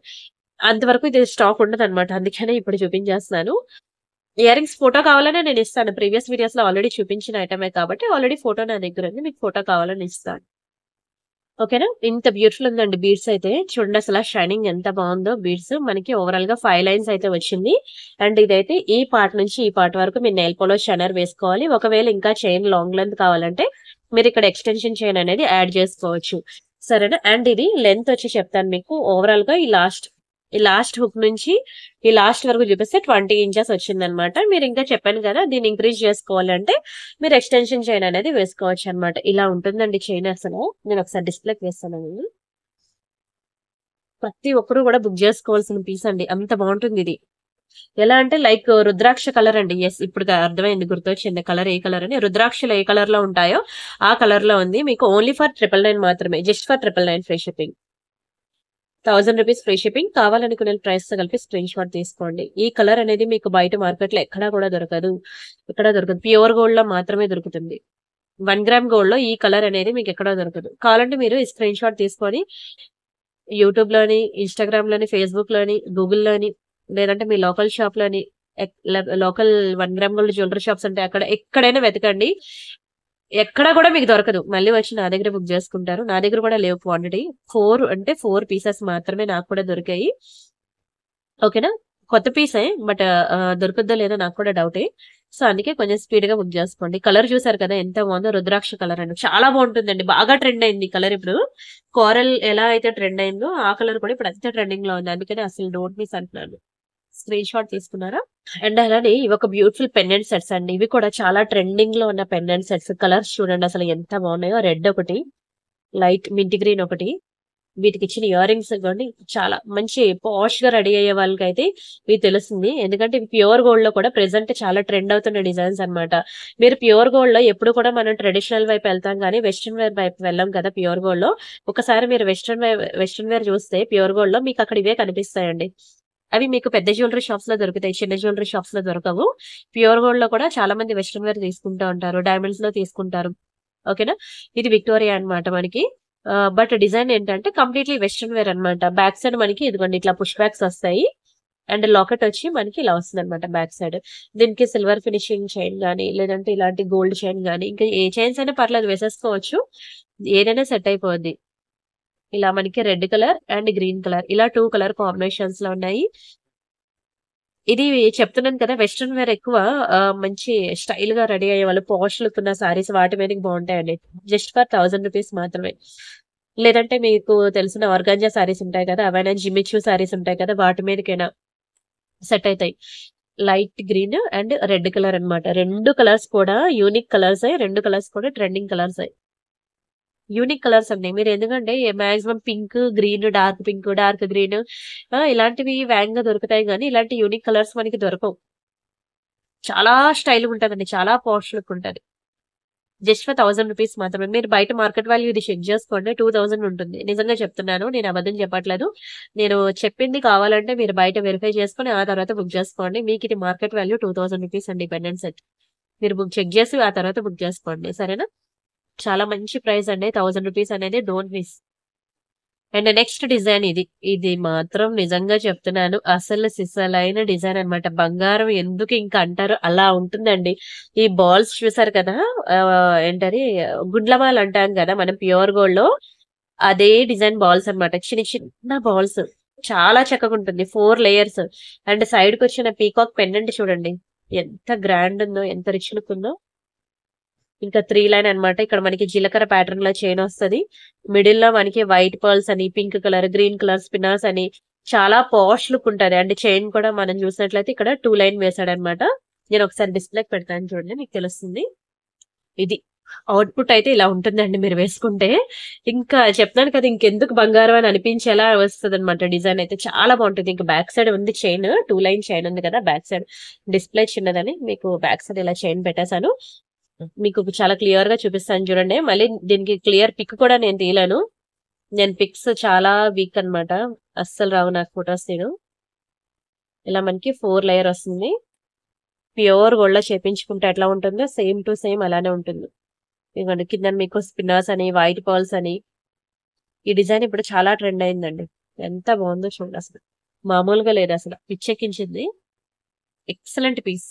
అంతవరకు ఇది స్టాక్ ఉండదన్నమాట. అందుకనే ఇప్పుడు చూపించేస్తున్నాను. ఇయర్ రింగ్స్ ఫోటో కావాలనే నేను ఇస్తాను. ప్రీవియస్ వీడియోస్‌లో ఆల్రెడీ చూపించిన ఐటమే కాబట్టి ఆల్రెడీ ఫోటో నా దగ్గర ఉంది. మీకు ఫోటో కావాలని ఇస్తాను. ఓకేనా? ఇంత బ్యూటిఫుల్ ఉందండి బీడ్స్ అయితే. చూడండి అసల షైనింగ్ ఎంత బాగుందో బీడ్స్. మనకి ఓవరాల్‌గా 5 లైన్స్ అయితే వచ్చింది. అండ్ ఇదైతే ఈ పార్ట్ నుంచి ఈ పార్ట్ వరకు మీరు నెయిల్ పాలిష్ షైనర్ వేసుకోవాలి. ఒకవేళ ఇంకా చైన్ లాంగ్ లెంత్ కావాలంటే మీరు ఇక్కడ ఎక్స్‌టెన్షన్ చైన్ అనేది యాడ్ చేసుకోవచ్చు. సరేనా? అండ్ ఇది లెంత్ వచ్చి చెప్తాను మీకు. ఓవరాల్‌గా ఈ లాస్ట్ హుక్ నుంచి ఈ లాస్ట్ వరకు చూపిస్తే 20 ఇంచెస్ వచ్చిందనమాట. మీరు ఇంకా చెప్పాను కదా! దీన్ని ఇంక్రీజ్ చేసుకోవాలంటే మీరు ఎక్స్‌టెన్షన్ చైన్ అనేది వేసుకోవచ్చనమాట. ఇలా ఉంటుందండి చైన్ అసలు. నేను ఒకసారి డిస్‌ప్లేకి వేస్తానండి. ప్రతి ఒక్కరు కూడా బుక్ చేసుకోవాల్సిన పీస్ అండి. అంత బాగుంటుందిది. ఎలా అంటే లైక్ రుద్రాక్ష కలర్ అండి. యెస్, ఇప్పుడు అర్థమైంది, గుర్తొచ్చింది కలర్ ఏ కలర్ అని. రుద్రాక్షలు ఏ కలర్ లో ఉంటాయో ఆ కలర్ లో ఉంది. మీకు ఓన్లీ ఫర్ 999 మాత్రమే. Just for 999 free shipping. 1000 rupees free shipping. కావాలనుకునే ప్రైస్ తో కలిపి స్క్రీన్ షాట్ తీసుకోండి. ఈ కలర్ అనేది మీకు బయట మార్కెట్ లో ఎక్కడా కూడా దొరకదు. ఎక్కడా దొరకదు. ప్యూర్ గోల్డ్ లో మాత్రమే దొరుకుతుంది. 1 గ్రామ్ గోల్డ్ లో ఈ కలర్ అనేది మీకు ఎక్కడా దొరకదు. కావాలంటే మీరు ఈ స్క్రీన్ షాట్ తీసుకొని యూట్యూబ్ లోని, ఇన్‌స్టాగ్రామ్ లోని, ఫేస్‌బుక్ లోని, గూగుల్ లోని, లేదంటే మీ లోకల్ షాప్ లోని, local 1 gram gold jewellery shops ఉంటాయి. అక్కడ ఎక్కడైనా వెతకండి. ఎక్కడ కూడా మీకు దొరకదు. మళ్ళీ వచ్చి నా దగ్గర బుక్ చేసుకుంటారు. నా దగ్గర కూడా లేవు క్వాంటిటీ. 4 పీసెస్ మాత్రమే నాకు కూడా దొరికాయి. ఓకేనా? కొత్త పీసే. బట్ దొరుకుద్దో లేదో నాకు కూడా డౌటే. సో అందుకే కొంచెం స్పీడ్ గా బుక్ చేసుకోండి. కలర్ చూసారు కదా ఎంత బాగుందో. రుద్రాక్ష కలర్ అండి. చాలా బాగుంటుందండి. బాగా ట్రెండ్ అయింది ఈ కలర్ ఇప్పుడు. కోరల్ ఎలా అయితే ట్రెండ్ అయిందో ఆ కలర్ కూడా ఇప్పుడు అంతే ట్రెండింగ్ లో ఉంది. అందుకని అసలు డోంట్ మిస్ అంటున్నాను. స్క్రీన్ షాట్ తీసుకున్నారా? అండ్ అలానే ఇవి ఒక బ్యూటిఫుల్ పెండెంట్ సెట్స్ అండి. ఇవి కూడా చాలా ట్రెండింగ్ లో ఉన్న పెండెంట్ సెట్స్. కలర్స్ చూడండి అసలు ఎంత బాగున్నాయో. రెడ్ ఒకటి, లైట్ మింట్ గ్రీన్ ఒకటి. వీటికి ఇచ్చిన ఇయర్ రింగ్స్ ఇవ్వండి. చాలా మంచి పాష్ గా రెడీ అయ్యే వాళ్ళకైతే ఇది తెలుస్తుంది. ఎందుకంటే ఇవి ప్యూర్ గోల్డ్ లో కూడా ప్రెసెంట్ చాలా ట్రెండ్ అవుతున్న డిజైన్స్ అన్నమాట. మీరు ప్యూర్ గోల్డ్ లో ఎప్పుడు కూడా మనం ట్రెడిషనల్ వైపు వెళ్తాం కానీ వెస్ట్రన్ వేర్ వైపు వెళ్ళాం కదా ప్యూర్ గోల్డ్ లో. ఒకసారి మీరు వెస్ట్రన్ వేర్ చూస్తే ప్యూర్ గోల్డ్ లో మీకు అక్కడ ఇవే కనిపిస్తాయండి. అవి మీకు పెద్ద జ్యువెలరీ షాప్స్ లో దొరుకుతాయి. చిన్న జ్యువెలరీ షాప్స్ లో దొరకవు. ప్యూర్ గోల్డ్ లో కూడా చాలా మంది వెస్ట్రన్ వేర్ తీసుకుంటూ ఉంటారు. డైమండ్స్ లో తీసుకుంటారు. ఓకేనా? ఇది విక్టోరియా అన్నమాట మనకి. బట్ డిజైన్ ఏంటంటే కంప్లీట్లీ వెస్ట్రన్ వేర్ అన్నమాట. బ్యాక్ సైడ్ మనకి ఇదిగోండి ఇట్లా పుష్ బ్యాక్స్ వస్తాయి. అండ్ లాకెట్ వచ్చి మనకి ఇలా వస్తుంది అనమాట బ్యాక్ సైడ్. దీనికి సిల్వర్ ఫినిషింగ్ చైన్ గానీ, లేదంటే ఇలాంటి గోల్డ్ చైన్ గానీ, ఇంకా ఏ చైన్స్ అయినా పర్లేదు వేసేసుకోవచ్చు. ఏదైనా సెట్ అయిపోద్ది. ఇలా మనకి red colour and green colour ఇలా 2 కలర్ కాంబినేషన్స్ లో ఉన్నాయి. ఇది చెప్తున్నాను కదా వెస్ట్రన్ వేర్ ఎక్కువ మంచి స్టైల్ గా రెడీ అయ్యే వాళ్ళు, పాష్ లుక్ ఉన్న సారీస్ వాటి మీదకి బాగుంటాయండి. జస్ట్ ఫర్ 1000 రూపీస్ మాత్రమే. లేదంటే మీకు తెలిసిన ఆర్గాంజా సారీస్ ఉంటాయి కదా, అవైనా జిమ్మిచూ సారీస్ ఉంటాయి కదా, వాటి మీదకైనా సెట్ అవుతాయి. Light green and red colour అన్నమాట. 2 కలర్స్ కూడా యూనిక్ కలర్స్. 2 కలర్స్ కూడా ట్రెండింగ్ కలర్స్. యూనిక్ కలర్స్ అండి. మీరు ఎందుకంటే maximum pink, green, dark pink, dark green ఇలాంటివి వేగంగా దొరుకుతాయి గానీ, ఇలాంటి యూనిక్ కలర్స్ మనకి దొరకవు. చాలా స్టైల్‌గా ఉంటదండి. చాలా పాష్ లుక్ ఉంటది. జస్ట్ ఫర్ రూ. 1000 మాత్రమే. మీరు బయట మార్కెట్ వాల్యూ ఇది చెక్ జేసుకోండి 2000 ఉంటుంది. నిజంగా చెప్తున్నాను. నేను అబద్ధం చెప్పట్లేదు. నేను చెప్పింది కావాలంటే మీరు బయట వెరిఫై చేసుకొని ఆ తర్వాత బుక్ జేసుకోండి. మీకిది మార్కెట్ వాల్యూ రూ. 2000 అండి పెండెంట్ సెట్. మీరు చెక్ జేసి ఆ తర్వాత బుక్ జేసుకోండి. సరేనా? చాలా మంచి ప్రైస్ అండి. రూ. 1000 అనేది డోంట్ మిస్. అండ్ నెక్స్ట్ డిజైన్ ఇది. ఇది మాత్రం నిజంగా చెప్తున్నాను. అసలు సిసలైన డిజైన్ అన్నమాట. బంగారం ఎందుకు ఇంక అంటారు అలా ఉంటుందండి. ఈ బాల్స్ చూసారు కదా! ఏంటది గుండ్లమాల అంటాం కదా! మనం ప్యూర్ గోల్డ్‌లో అదే డిజైన్ బాల్స్ అన్నమాట. చిన్న చిన్న బాల్స్. చాలా చక్కగుంటుంది. 4 లేయర్స్. అండ్ సైడ్‌కొచ్చిన పీకాక్ పెండెంట్ చూడండి. ఎంత గ్రాండ్ ఉందో, ఎంత రిచ్ లుక్ ఉందో. ఇంకా 3 లైన్ అన్నమాట. ఇక్కడ మనకి జీలకర్ర ప్యాటర్న్‌లో చైనొస్తది. మిడిల్‌లో మనకి వైట్ పర్ల్స్ అని, pink colour, green colour spinners అని చాలా పాష్ లుక్ ఉంటది. అండ్ చైన్ కూడా మనం చూసినట్లయితే ఇక్కడ 2 లైన్ వేసాడన్నమాట. నేనొకసారి డిస్‌ప్లేకి పెడతాను చూడండి మీకు తెలుస్తుంది. ఇది. ఔట్‌పుట్ అయితే ఇలా ఉంటుందండి మీరు వేసుకుంటే. ఇంకా చెప్తున్నాను కదా! ఇంకెందుకు బంగారం అని అనిపించేలా వస్తదన్నమాట డిజైన్ అయితే. చాలా బావుంటది. ఇంక బ్యాక్ సైడ్ ఉంది చైన్. 2 లైన్ చైన్ ఉంది కదా! బ్యాక్ సైడ్ డిస్‌ప్లే చిన్నదని మీకు బ్యాక్ సైడ్ ఇలా చైన్ పెట్టేసాను. మీకు చాలా క్లియర్‌గా చూపిస్తాను చూడండి. మళ్ళీ దీనికి క్లియర్ పిక్ కూడా నేను తీయలేను. నేను పిక్స్ చాలా వీక్ అన్నమాట. అస్సలు రావు నాకు ఫోటోస్ తీయడం. ఇలా మనకి 4 లేయర్ వస్తుంది. ప్యూర్ గోల్డ్‌లో చేపించుకుంటే ఎట్లా ఉంటుందో సేమ్ టు సేమ్ అలానే ఉంటుంది. ఇదిగోండి కింద మీకు స్పిన్నర్స్ అని, వైట్ పర్ల్స్ అని ఈ డిజైన్ ఇప్పుడు చాలా ట్రెండ్ అయిందండి. ఎంత బావుందో చూడండసలు. మామూలుగా లేదసల. పిచ్చెక్కించింది. Excellent piece.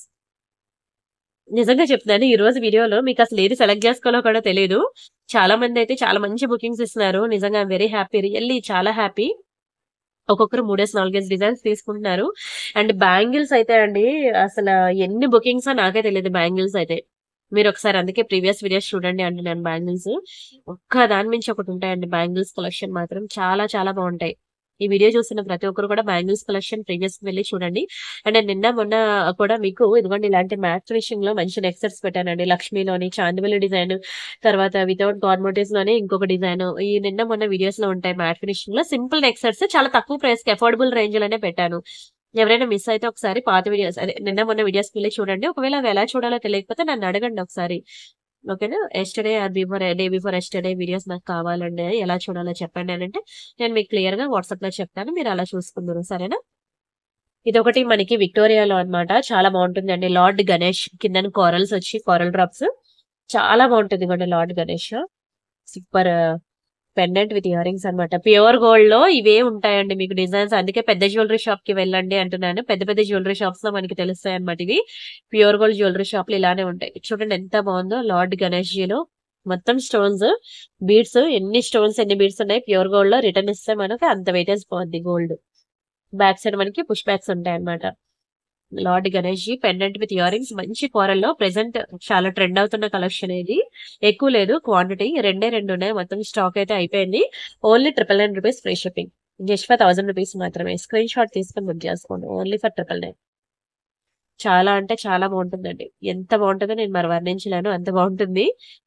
నిజంగా చెప్తున్నాను. ఈరోజు వీడియోలో మీకసలు ఏది సెలెక్ట్ జేసుకోవాలో కూడా తెలీదు. చాలా మందయితే చాలా మంచి బుకింగ్స్ ఇస్తున్నారు. నిజంగా ఐయామ్ వెరీ హ్యాపీ. రియల్లీ చాలా హ్యాపీ. ఒక్కొక్కరు 3, 4 డిజైన్స్ తీసుకుంటున్నారు. అండ్ బ్యాంగిల్స్ అయితే అండి అసల ఎన్ని బుకింగ్సో నాకే తెలీదు బ్యాంగిల్స్ అయితే. మీరొకసారి అందుకే ప్రీవియస్ వీడియోస్ చూడండి అంటున్నాను బ్యాంగిల్స్. ఒక్క దాని మించి ఒకటుంటాయండి బ్యాంగిల్స్ కలెక్షన్ మాత్రం చాలా చాలా బావుంటాయి. ఈ వీడియో చూస్తున్న ప్రతి ఒక్కరు కూడా బ్యాంగిల్స్ కలెక్షన్ ప్రీవియస్‌కి వెళ్లి చూడండి. అండ్ నిన్న మొన్న కూడా మీకు ఇదిగోండి ఇలాంటి మ్యాట్ ఫినిషింగ్‌లో మంచి నెక్ సెట్స్ పెట్టానండి. లక్ష్మీలోని చాందివలి డిజైన్, తర్వాత వితౌట్ గాడ్ మోటివ్స్‌లోనే ఇంకొక డిజైన్. ఈ నిన్న మొన్న వీడియోస్‌లో ఉంటాయి మ్యాట్ ఫినిషింగ్‌లో సింపుల్ నెక్ సెట్స్ చాలా తక్కువ ప్రైస్‌కి అఫోర్డబుల్ రేంజ్‌లోనే పెట్టాను. ఎవరైనా మిస్ అయితే ఒకసారి పాత వీడియోస్ అదే నిన్న మొన్న వీడియోస్‌కి వెళ్లి చూడండి. ఒకవేళ అవి ఎలా చూడాలో తెలియకపోతే నన్ను అడగండి ఒకసారి. ఓకేనా? Yesterday or day before yesterday videos నాకు కావాలండి. ఎలా చూడాలో చెప్పండి అనంటే నేను మీకు క్లియర్‌గా వాట్సాప్‌లో చెప్తాను. మీరు అలా చూసుకుందురు. సరేనా? ఇదొకటి మనకి విక్టోరియాలో అన్నమాట. చాలా బావుంటుందండి. లార్డ్ గణేష్ కిందన కోరల్స్ వచ్చి కోరల్ డ్రాప్స్ చాలా బావుంటది. ఇదిగోండి lord Ganesh. Super pendant with ear rings అన్నమాట. ప్యూర్ గోల్డ్‌లో ఇవే ఉంటాయండి మీకు డిజైన్స్. అందుకే పెద్ద జ్యువెల్లరీ షాప్‌కి వెళ్ళండి అంటున్నాను. పెద్ద పెద్ద జ్యువెల్లరీ షాప్స్‌లో మనకి తెలుస్తాయన్నమాట ఇవి. ప్యూర్ గోల్డ్ జ్యువెల్లరీ షాప్‌లో ఇలానే ఉంటాయి. చూడండి ఎంత బావుందో లార్డ్ గణేష్‌జీలో మొత్తం స్టోన్స్, బీడ్స్ ఎన్ని స్టోన్స్, ఎన్ని బీడ్స్ ఉన్నాయి ప్యూర్ గోల్డ్‌లో రిటర్న్ ఇస్తే మనకి అంత వెయిటేజ్ పోద్ది గోల్డ్. బ్యాక్ సైడ్ మనకి పుష్ బ్యాక్స్ ఉంటాయన్నమాట. Lord Ganeshji pendant with ear rings మంచి కోరల్‌లో ప్రెజెంట్ చాలా ట్రెండ్ అవుతున్న కలెక్షన్ ఇది. ఎక్కువ లేదు క్వాంటిటీ. రెండే 2 ఉన్నాయి. మొత్తం స్టాక్ అయితే అయిపోయింది. ఓన్లీ రూ. 999 ఫ్రీ షిప్పింగ్. జస్ట్ ఫర్ రూ. 1000 మాత్రమే. స్క్రీన్ షాట్ తీసుకొని బుక్ చేసుకోండి. Only for 999. చాలా అంటే చాలా బావుంటుందండి. ఎంత బావుంటదో నేను మరి వర్ణించలేను. అంత బావుంటుంది.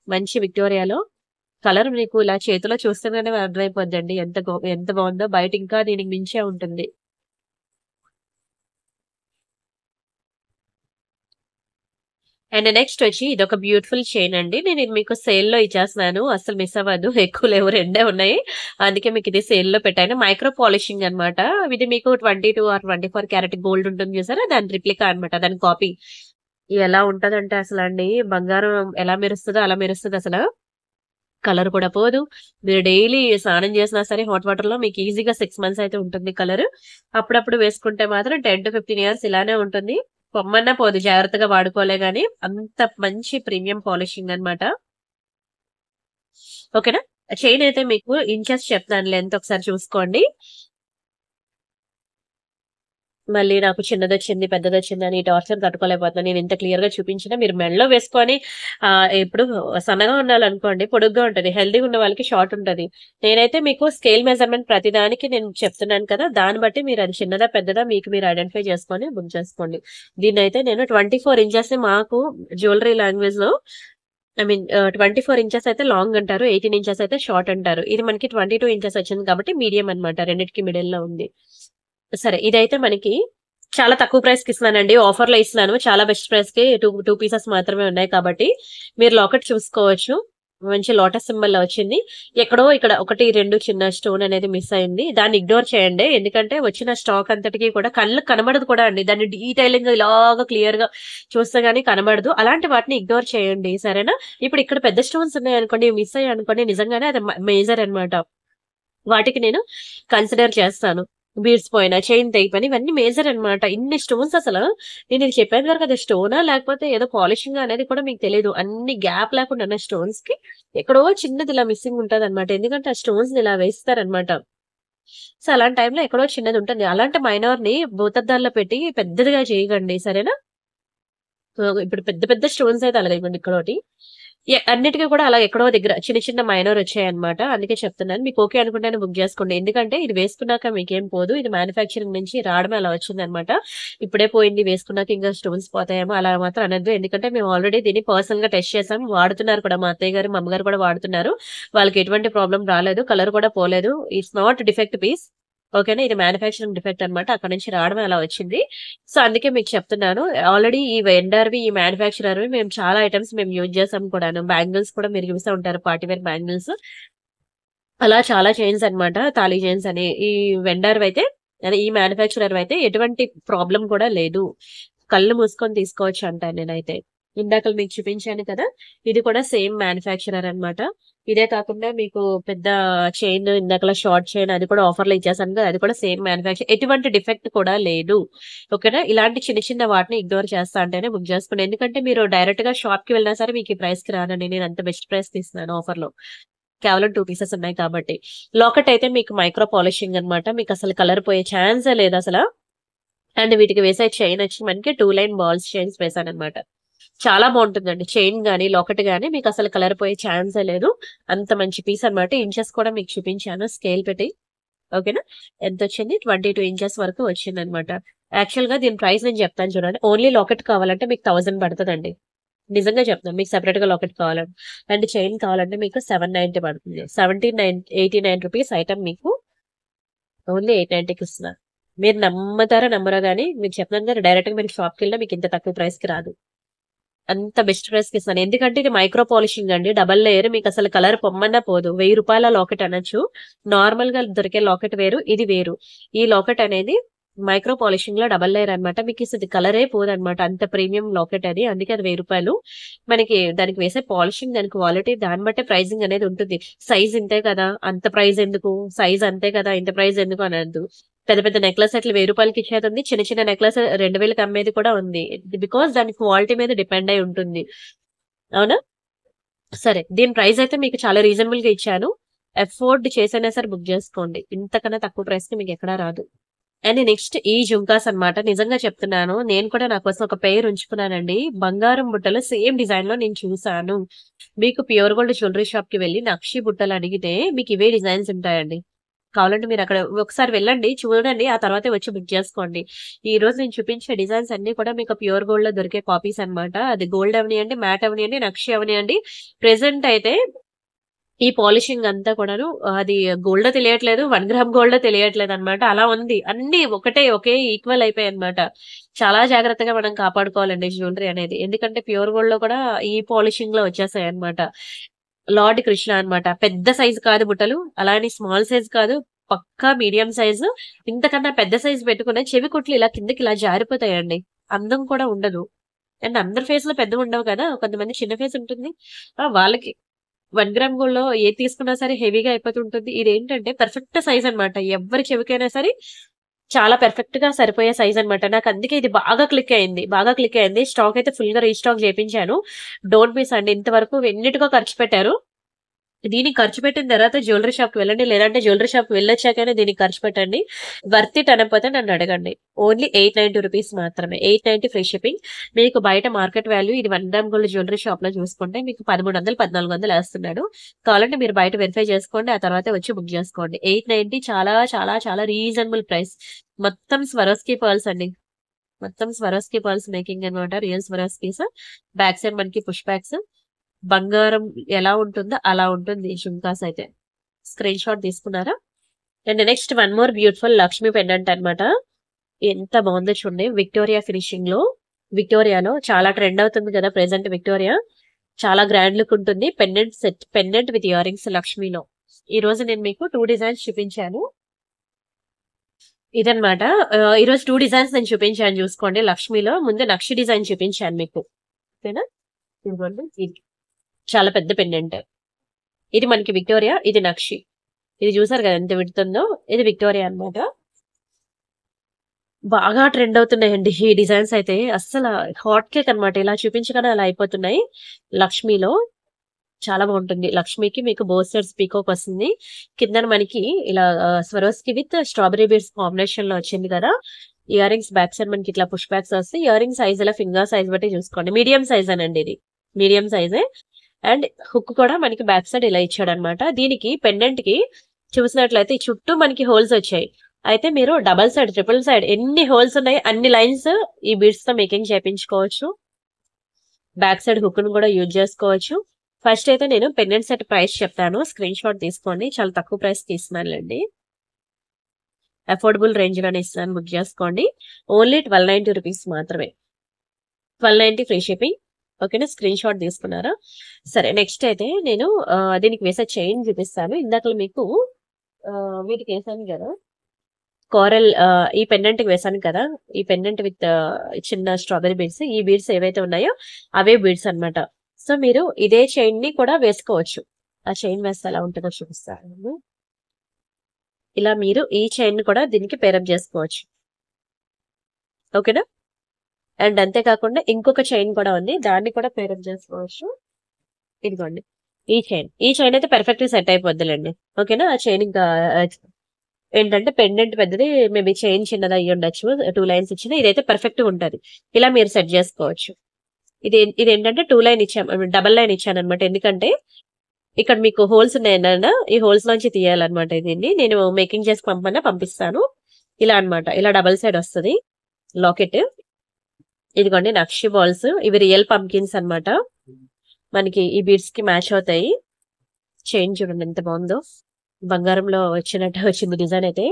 మంచి విక్టోరియాలో కలర్ మీకు ఇలా చేతిలో చూస్తేనే అర్థమైపోద్దండి. ఎంత బావుందో. బయట ఇంకా దీనికి మించే ఉంటుంది. అండ్ నెక్స్ట్ వచ్చి ఇదొక బ్యూటిఫుల్ చైన్ అండి. నేను ఇది మీకు సేల్‌లో ఇచ్చేస్తున్నాను. అస్సలు మిస్ అవ్వద్దు. ఎక్కువ లేవు రెండే ఉన్నాయి. అందుకే మీకు ఇది సేల్‌లో పెట్టాను. మైక్రో పాలిషింగ్ అన్నమాట. ఇది మీకు 22 ఆర్ 24 క్యారెట్ గోల్డ్ ఉంటుంది చూసారా? దాని రిప్లికా అన్నమాట. దాని కాపీ. ఎలా ఉంటదంటే అసలండి బంగారం ఎలా మెరుస్తదో అలా మెరుస్తదసల. కలర్ కూడా పోదు. మీరు డైలీ స్నానం చేసినా సరే హాట్ వాటర్‌లో మీకు ఈజీగా 6 మంత్స్ అయితే ఉంటుంది కలర్. అప్పుడప్పుడు వేసుకుంటే మాత్రం 10-15 ఇయర్స్ ఇలానే ఉంటుంది. పొమ్మన్నా పోదు. జాగ్రత్తగా వాడుకోలే గాని అంత మంచి ప్రీమియం పాలిషింగ్ అన్నమాట. ఓకేనా? చైన్ అయితే మీకు ఇంచెస్ చెప్తాను లెంత్ ఒకసారి చూసుకోండి. మళ్ళీ నాకు చిన్నదొచ్చింది, పెద్దదొచ్చిందని టార్చర్ తట్టుకోలేకపోతున్నాను. నేను ఇంత క్లియర్‌గా చూపించినా మీరు మెడలో వేసుకొని ఇప్పుడు సన్నగా ఉన్నోళ్ళనుకోండి పొడుగ్గా ఉంటది. హెల్తీగా ఉన్న వాళ్ళకి షార్ట్ ఉంటది. నేనైతే మీకు స్కేల్ మెజర్‌మెంట్ ప్రతిదానికి నేను చెప్తున్నాను కదా! దాన్ని బట్టి మీరు అది చిన్నదా, పెద్దదా మీకు మీరు ఐడెంటిఫై చేసుకొని బుక్ చేసుకోండి. దీన్నైతే నేను 24 ఇంచెస్ మాకు జ్యువెల్లరీ లాంగ్వేజ్‌లో ఐ మీన్ 24 ఇంచెస్ అయితే లాంగ్ అంటారు. 18 ఇంచెస్ అయితే షార్ట్ అంటారు. ఇది మనకి 22 ఇంచెస్ వచ్చింది కాబట్టి మీడియం అన్నమాట. రెండిటికి మిడిల్‌లో ఉంది. సరే ఇదైతే మనకి చాలా తక్కువ ప్రైస్‌కి ఇస్తున్నానండి. ఆఫర్‌లో ఇస్తున్నాను. చాలా బెస్ట్ ప్రైస్‌కి 2 పీసెస్ మాత్రమే ఉన్నాయి కాబట్టి మీరు లాకెట్ చూసుకోవచ్చు. మంచి లోటస్ సింబల్‌లో వచ్చింది. ఎక్కడో ఇక్కడ 1, 2 చిన్న స్టోన్ అనేది మిస్ అయింది. దాన్ని ఇగ్నోర్ చేయండి. ఎందుకంటే వచ్చిన స్టాక్ అంతటికి కూడా కళ్ళకి కనబడదు కూడా అండి. దాన్ని డీటెయిలింగ్‌గా ఇలాగా క్లియర్‌గా చూస్తే గాని కనబడదు. అలాంటి వాటిని ఇగ్నోర్ చేయండి. సరేనా? ఇప్పుడు ఇక్కడ పెద్ద స్టోన్స్ ఉన్నాయనుకోండి, మిస్ అయ్యాయనుకోండి నిజంగానే అది మేజర్ అన్నమాట. వాటికి నేను కన్సిడర్ చేస్తాను. బీడ్స్ పోయినా, చైన్ తెగిపోయినా ఇవన్నీ మేజర్ అన్నమాట. ఇన్ని స్టోన్స్ అసల నేనిది చెప్పాను కదా! అది స్టోనా లేకపోతే ఏదో పాలిషింగా అనేది కూడా మీకు తెలీదు. అన్ని గ్యాప్ లేకుండా ఉన్న స్టోన్స్‌కి ఎక్కడో చిన్నది ఇలా మిస్సింగ్ ఉంటదన్నమాట. ఎందుకంటే ఆ స్టోన్స్‌ని ఇలా వేస్తారన్నమాట. సో, అలాంటి టైంలో ఎక్కడో చిన్నది ఉంటుంది. అలాంటి మైనర్‌ని భూతద్దాల్లో పెట్టి పెద్దదిగా చేయకండి. సరేనా? ఇప్పుడు పెద్ద పెద్ద స్టోన్స్ అయితే అలాగే ఇవ్వండి ఇక్కడోటి. అన్నిటికి కూడా అలా ఎక్కడో దగ్గర చిన్న చిన్న మైనర్ వచ్చాయన్నమాట. అందుకే చెప్తున్నాను. మీకు ఓకే అనుకుంటేనే బుక్ జేసుకోండి. ఎందుకంటే ఇది వేసుకున్నాక మీకేం పోదు. ఇది మ్యానుఫ్యాక్చరింగ్ నుంచి రావడమే అలా వచ్చిందన్నమాట. ఇప్పుడే పోయింది వేసుకున్నాక ఇంకా స్టోన్స్ పోతాయేమో అలా మాత్రం అనొద్దు. ఎందుకంటే మేము ఆల్రెడీ దీన్ని పర్సనల్‌గా టెస్ట్ చేసాం. వాడుతున్నారు కూడా మా అత్తయ్య గారు, మా అమ్మగారు కూడా వాడుతున్నారు. వాళ్ళకి ఎటువంటి ప్రాబ్లమ్ రాలేదు. కలర్ కూడా పోలేదు. It's not defect piece. ఓకేనా. ఇది మ్యానుఫ్యాక్చరింగ్ డిఫెక్ట్ అన్నమాట. అక్కడి నుంచి రావడమే అలా వచ్చింది. సో, అందుకే మీకు చెప్తున్నాను. ఆల్రెడీ ఈ వెండర్‌వి, ఈ మ్యానుఫ్యాక్చరర్‌వి మేము చాలా ఐటెమ్స్ మేము యూజ్ చేసాం కూడాను. బ్యాంగిల్స్ కూడా మీరు చూసే ఉంటారు. Party wear bangles. అలా చాలా చైన్స్ అన్నమాట. తాళీ చైన్స్ అని. ఈ వెండర్‌వైతే అదే ఈ మ్యానుఫ్యాక్చరర్‌వైతే ఎటువంటి ప్రాబ్లమ్ కూడా లేదు. కళ్ళు మూసుకొని తీసుకోవచ్చు అంటాను నేనైతే. ఇందాకల మీకు చూపించాను కదా! ఇది కూడా సేమ్ మ్యానుఫ్యాక్చరర్ అన్నమాట. ఇదే కాకుండా మీకు పెద్ద చైన్ ఇందాకల షార్ట్ చైన్ అది కూడా ఆఫర్‌లో ఇచ్చేసాను కదా! అది కూడా సేమ్ మ్యానుఫ్యాక్చర్. ఎటువంటి డిఫెక్ట్ కూడా లేదు. ఓకేనా. ఇలాంటి చిన్న చిన్న వాటిని ఇగ్నోర్ చేస్తా అంటేనే బుక్ చేసుకోండి. ఎందుకంటే మీరు డైరెక్ట్‌గా షాప్‌కి వెళ్ళినా సరే మీకు ఈ ప్రైస్‌కి రానండి. నేను అంత బెస్ట్ ప్రైస్‌కి ఇస్తున్నాను ఆఫర్‌లో. కేవలం 2 పీసెస్ ఉన్నాయి కాబట్టి. లాకెట్ అయితే మీకు మైక్రో పాలిషింగ్ అన్నమాట. మీకసలు కలర్ పోయే ఛాన్సే లేదసల. అండ్ వీటికి వేసే చైన్ వచ్చి మనకి 2 లైన్ బాల్స్ చైన్స్ వేశానన్నమాట. చాలా బావుంటుందండి. చైన్ గాని, లాకెట్ గాని మీకసలు కలర్ పోయే ఛాన్సే లేదు. అంత మంచి పీస్ అన్నమాట. ఇంచెస్ కూడా మీకు చూపించాను స్కేల్ పెట్టి. ఓకేనా. ఎంతొచ్చింది? 22 ఇంచెస్ వరకు వచ్చిందన్నమాట. యాక్చువల్‌గా దీని ప్రైస్ నేను చెప్తాను చూడండి. ఓన్లీ లాకెట్ కావాలంటే మీకు 1000 పడతదండి. నిజంగా చెప్తున్నాను. మీకు సెపరేట్‌గా లాకెట్ కావాలంటే. అండ్ చైన్ కావాలంటే మీకు 790 పడుతుంది. 89 రూపీస్ ఐటెమ్ మీకు ఓన్లీ 890కి ఇస్తున్నారు. మీరు నమ్ముతారో నమ్మరో గాని మీకు చెప్తున్నాను కదా! డైరెక్ట్‌గా మీరు షాప్‌కెళ్ళినా మీకు ఇంత తక్కువ ప్రైస్‌కి రాదు. అంత బెస్ట్ ప్రైస్‌కి ఇస్తున్నాను. ఎందుకంటే ఇది మైక్రో పాలిషింగ్ అండి. డబుల్ లేయర్ మీకసలు కలర్ పొమ్మన్నా పోదు. రూ. 1000 లాకెట్ అనొచ్చు. నార్మల్‌గా దొరికే లాకెట్ వేరు. ఇది వేరు. ఈ లాకెట్ అనేది మైక్రో పాలిషింగ్‌లో డబుల్ లేయర్ అన్నమాట. మీకసలు కలరే పోదన్నమాట. అంత ప్రీమియం లాకెట్ అది. అందుకే అది రూ. 1000. మనకి దానికి వేసే పాలిషింగ్, దాని క్వాలిటీ దాన్ని బట్టే ప్రైజింగ్ అనేది ఉంటుంది. సైజ్ ఇంతే కదా! అంత ప్రైస్ ఎందుకు? సైజ్ అంతే కదా! ఇంత ప్రైస్ ఎందుకు అనొద్దు. పెద్ద పెద్ద నెక్లెస్ సెట్లు రూ. 1000కి ఇచ్చేది ఉంది. చిన్న చిన్న నెక్లెస్ 2000కి అమ్మేది కూడా ఉంది. బికాస్ దాని క్వాలిటీ మీద డిపెండ్ అయి ఉంటుంది. అవునా? సరే. దీని ప్రైస్ అయితే మీకు చాలా రీజనబుల్‌గా ఇచ్చాను. అఫోర్డ్ చేసైనా సరే బుక్ జేసుకోండి. ఇంతకన్నా తక్కువ ప్రైస్‌కి మీకెక్కడా రాదు. అండ్ నెక్స్ట్ ఈ జుంకాస్ అన్నమాట. నిజంగా చెప్తున్నాను. నేను కూడా నా కోసం ఒక పెయిర్ ఉంచుకున్నానండి. బంగారం బుట్టలు సేమ్ డిజైన్‌లో నేను చూసాను. మీకు ప్యూర్ గోల్డ్ జ్యువెల్లరీ షాప్‌కి వెళ్లి నక్షి బుట్టలు అడిగితే మీకు ఇవే డిజైన్స్ ఉంటాయండి. కావాలంటే మీరక్కడ ఒకసారి వెళ్ళండి, చూడండి. ఆ తర్వాతే వచ్చి బుక్ జేసుకోండి. ఈరోజు నేను చూపించే డిజైన్స్ అన్నీ కూడా మీకు ప్యూర్ గోల్డ్‌లో దొరికే కాపీస్ అన్నమాట. అది గోల్డ్ అవ్వనియండి, మ్యాట్ అవ్వనియండి, నక్షి అవ్వనియండి. ప్రెజెంట్ అయితే ఈ పాలిషింగ్ అంతా కూడాను అది గోల్డో తెలియట్లేదు. 1 గ్రామ్ గోల్డో తెలియట్లేదన్నమాట. అలా ఉంది. అన్నీ ఒకే ఈక్వల్ అయిపోయాయన్నమాట. చాలా జాగ్రత్తగా మనం కాపాడుకోవాలండి జ్యువెల్లరీ అనేది. ఎందుకంటే ప్యూర్ గోల్డ్‌లో కూడా ఈ పాలిషింగ్‌లో వచ్చేసాయన్నమాట. లార్డ్ కృష్ణ అన్నమాట. పెద్ద సైజ్ కాదు బుట్టలు. అలా అని స్మాల్ సైజ్ కాదు. పక్కా మీడియం సైజు. ఇంతకన్నా పెద్ద సైజ్ పెట్టుకున్న చెవి కుట్లు ఇలా కిందకి ఇలా జారిపోతాయండి. అందం కూడా ఉండదు. అండ్ అందరి ఫేస్‌లో పెద్దగుండవు కదా! కొంతమంది చిన్న ఫేస్ ఉంటుంది. వాళ్ళకి 1 గ్రామ్ గోల్డ్‌లో ఏది తీసుకున్నా సరే హెవీగా అయిపోతుంటుంది. ఇదేంటంటే పర్ఫెక్ట్ సైజ్ అన్నమాట. ఎవ్వరి చెవికైనా సరే చాలా పర్ఫెక్ట్‌గా సరిపోయే సైజ్ అన్నమాట. నాకందుకే ఇది బాగా క్లిక్ అయింది. బాగా క్లిక్ అయింది. స్టాక్ అయితే ఫుల్‌గా రీస్టాక్ చేపించాను. డోంట్ మిస్ అండి. ఇంతవరకు ఎన్నిటికో ఖర్చు పెట్టారు. దీనికి ఖర్చు పెట్టిన తర్వాత జ్యువెల్లరీ షాప్‌కి వెళ్ళండి. లేదంటే జ్యువెల్లరీ షాప్‌కి వెళ్ళొచ్చాకైనా దీనికి ఖర్చు పెట్టండి. వర్త్ ఇట్ అనకపోతే నన్నడగండి. ఓన్లీ రూ. 890 మాత్రమే. 890 ఫ్రీ షిప్పింగ్. మీకు బయట మార్కెట్ వాల్యూ ఇది 1 గ్రామ్ గోల్డ్ జ్యువెల్లరీ షాప్‌లో చూసుకుంటే మీకు 1300, 1400 ఏస్తున్నాడు. కావాలంటే మీరు బయట వెరిఫై చేసుకోండి. ఆ తర్వాతే వచ్చి బుక్ చేసుకోండి. 890 చాలా చాలా చాలా రీజనబుల్ ప్రైస్. మొత్తం స్వరోస్కీ పర్ల్స్ అండి. మొత్తం స్వరోస్కీ పర్ల్స్ మేకింగ్ అన్నమాట. Real Swarovskis. బ్యాక్ సైడ్ మనకి పుష్ బ్యాక్స్. బంగారం ఎలా ఉంటుందో అలా ఉంటుంది ఈ జుంకాస్ అయితే. స్క్రీన్ షాట్ తీసుకున్నారా? And next one more beautiful Lakshmi pendant అన్నమాట. ఎంత బాగుందో చూడండి. విక్టోరియా ఫినిషింగ్ లో, విక్టోరియాలో చాలా ట్రెండ్ అవుతుంది కదా ప్రెసెంట్ విక్టోరియా. చాలా గ్రాండ్ లుక్ ఉంటుంది. Pendant set, pendant with ear rings లక్ష్మీలో. ఈ రోజు నేను మీకు 2 డిజైన్స్ చూపించాను. ఇదన్నమాట. ఈ రోజు 2 డిజైన్స్ నేను చూపించాను చూసుకోండి. లక్ష్మీలో ముందు నక్షి డిజైన్ చూపించాను మీకు. ఓకేనా? ఇదిగోండి, ఇది చాలా పెద్ద పెండెంట్. ఇది మనకి విక్టోరియా, ఇది నక్షి. ఇది చూసారు కదా ఎంత విడుతుందో. ఇది విక్టోరియా అన్నమాట. బాగా ట్రెండ్ అవుతున్నాయండి ఈ డిజైన్స్ అయితే. అస్సలు హాట్ కేక్ అనమాట. ఇలా చూపించగానే అలా అయిపోతున్నాయి. లక్ష్మీలో చాలా బాగుంటుంది. లక్ష్మికి మీకు బోత్ సైడ్స్ పీకాక్ వస్తుంది. కింద మనకి ఇలా Swarovski with strawberry beads combination లో వచ్చింది కదా. ఇయర్ రింగ్స్ బ్యాక్ సైడ్ మనకి ఇట్లా పుష్ బ్యాక్స్ వస్తాయి. ఇయర్ రింగ్ సైజ్ ఇలా ఫింగర్ సైజ్ బట్టి చూసుకోండి. మీడియం సైజ్ అనండి, ఇది మీడియం సైజే. అండ్ హుక్ కూడా మనకి బ్యాక్ సైడ్ ఇలా ఇచ్చాడు అనమాట. దీనికి పెండెంట్ కి చూసినట్లయితే ఈ చుట్టూ మనకి హోల్స్ వచ్చాయి. అయితే మీరు డబల్ సైడ్, ట్రిపుల్ సైడ్ ఎన్ని హోల్స్ ఉన్నాయి అన్ని లైన్స్ ఈ బీడ్స్ తో మేకింగ్ చేయించుకోవచ్చు. బ్యాక్ సైడ్ హుక్ ను కూడా యూజ్ చేసుకోవచ్చు. ఫస్ట్ అయితే నేను పెండెంట్ సెట్ ప్రైస్ చెప్తాను, స్క్రీన్ షాట్ తీసుకోండి. చాలా తక్కువ ప్రైస్ తీస్తున్నానులేండి. అఫోర్డబుల్ రేంజ్ లోనే ఇస్తున్నాను, బుక్ చేసుకోండి. ఓన్లీ 1290 రూపీస్ మాత్రమే. 1290 ఫ్రీ షిప్పింగ్. ఓకేనా? స్క్రీన్ షాట్ తీసుకున్నారా? సరే, నెక్స్ట్ అయితే నేను దీనికి వేసే చైన్ చూపిస్తాను. ఇందాక మీకు వీటికి వేసాను కదా కోరల్, ఈ పెండెంట్ కి వేసాను కదా, ఈ పెండెంట్ విత్ చిన్న స్ట్రాబెరీ బీడ్స్. ఈ బీడ్స్ ఏవైతే ఉన్నాయో అవే బీడ్స్ అన్నమాట. సో మీరు ఇదే చైన్ ని కూడా వేసుకోవచ్చు. ఆ చైన్ వేస్తే ఎలా ఉంటుందో చూపిస్తాను. ఇలా మీరు ఈ చైన్ కూడా దీనికి పేరప్ చేసుకోవచ్చు. ఓకేనా? అండ్ అంతేకాకుండా ఇంకొక చైన్ కూడా ఉంది, దాన్ని కూడా పేరప్ చేసుకోవచ్చు. ఇదిగోండి, ఈ చైన్ అయితే పర్ఫెక్ట్ సెట్ అయిపోద్దిలేండి. ఓకేనా? ఆ చైన్ ఇంకా ఏంటంటే పెండెంట్ పెద్దది, మేబీ చైన్ చిన్నది అయ్యి ఉండొచ్చు. 2 లైన్స్ ఇచ్చిన, ఇదైతే పర్ఫెక్ట్ ఉంటది. ఇలా మీరు సెట్ చేసుకోవచ్చు. ఇది ఏంటంటే 2 లైన్ ఇచ్చాను, డబల్ లైన్ ఇచ్చాను అనమాట. ఎందుకంటే ఇక్కడ మీకు హోల్స్ ఉన్నాయన్నా, ఈ హోల్స్ నుంచి తీయాలన్నమాట. దీన్ని నేను మేకింగ్ చేసి పంపిస్తాను. ఇలా అన్నమాట. ఇలా డబల్ సైడ్ వస్తుంది లాకెట్. ఇదిగోండి నక్షి బాల్స్, ఇవి రియల్ పంకిన్స్ అన్నమాట. మనకి ఈ బీడ్స్ కి మ్యాచ్ అవుతాయి. చైన్ చూడండి ఎంత బాగుందో, బంగారంలో వచ్చింది డిజైన్ అయితే.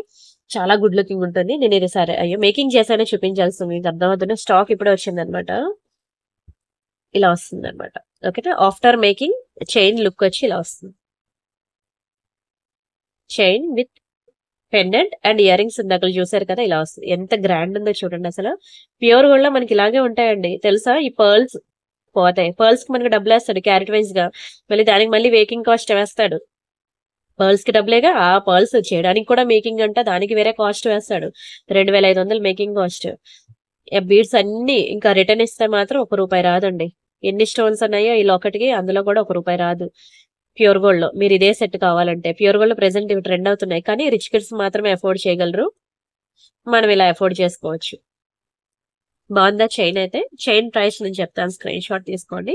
చాలా గుడ్ లుకింగ్ ఉంటుంది. నేను ఇది సరే అయ్యో మేకింగ్ చేశానే చూపించాల్సింది, మీకు అర్థమవుతుంది. స్టాక్ ఇప్పుడే వచ్చింది అనమాట. ఇలా వస్తుంది అనమాట. ఓకేనా? ఆఫ్టర్ మేకింగ్ చైన్ లుక్ వచ్చి ఇలా వస్తుంది. Chain with pendant and ear rings ఇందాక చూసారు కదా, ఇలా వస్తుంది. ఎంత గ్రాండ్ ఉందో చూడండి. అసలు ప్యూర్ గోల్డ్ లో మనకి ఇలాగే ఉంటాయండి తెలుసా. ఈ పర్ల్స్ పోతాయి. పర్ల్స్ కి మనకి డబ్బులు వేస్తాడు క్యారెట్ వైజ్ గా, మళ్ళీ దానికి మళ్ళీ మేకింగ్ కాస్ట్ వేస్తాడు. పర్ల్స్ కి డబ్బులేగా, ఆ పర్ల్స్ చేయడానికి కూడా మేకింగ్ అంట, దానికి వేరే కాస్ట్ వేస్తాడు. 2500 మేకింగ్ కాస్ట్. బీడ్స్ అన్ని ఇంకా రిటర్న్ ఇస్తే మాత్రం ₹1 రాదండి. ఎన్ని స్టోన్స్ ఉన్నాయో ఈ లాకెట్కి, అందులో కూడా ₹1 రాదు. ప్యూర్ గోల్డ్ లో మీరు ఇదే సెట్ కావాలంటే. ప్యూర్ గోల్డ్ లో ప్రెసెంట్ ఇవి ట్రెండ్ అవుతున్నాయి, కానీ రిచ్ కిడ్స్ మాత్రమే అఫోర్డ్ చేయగలరు. మనం ఇలా అఫోర్డ్ చేసుకోవచ్చు. బాగుందా చైన్ అయితే? చైన్ ప్రైస్ నేను చెప్తాను, స్క్రీన్ షాట్ తీసుకోండి.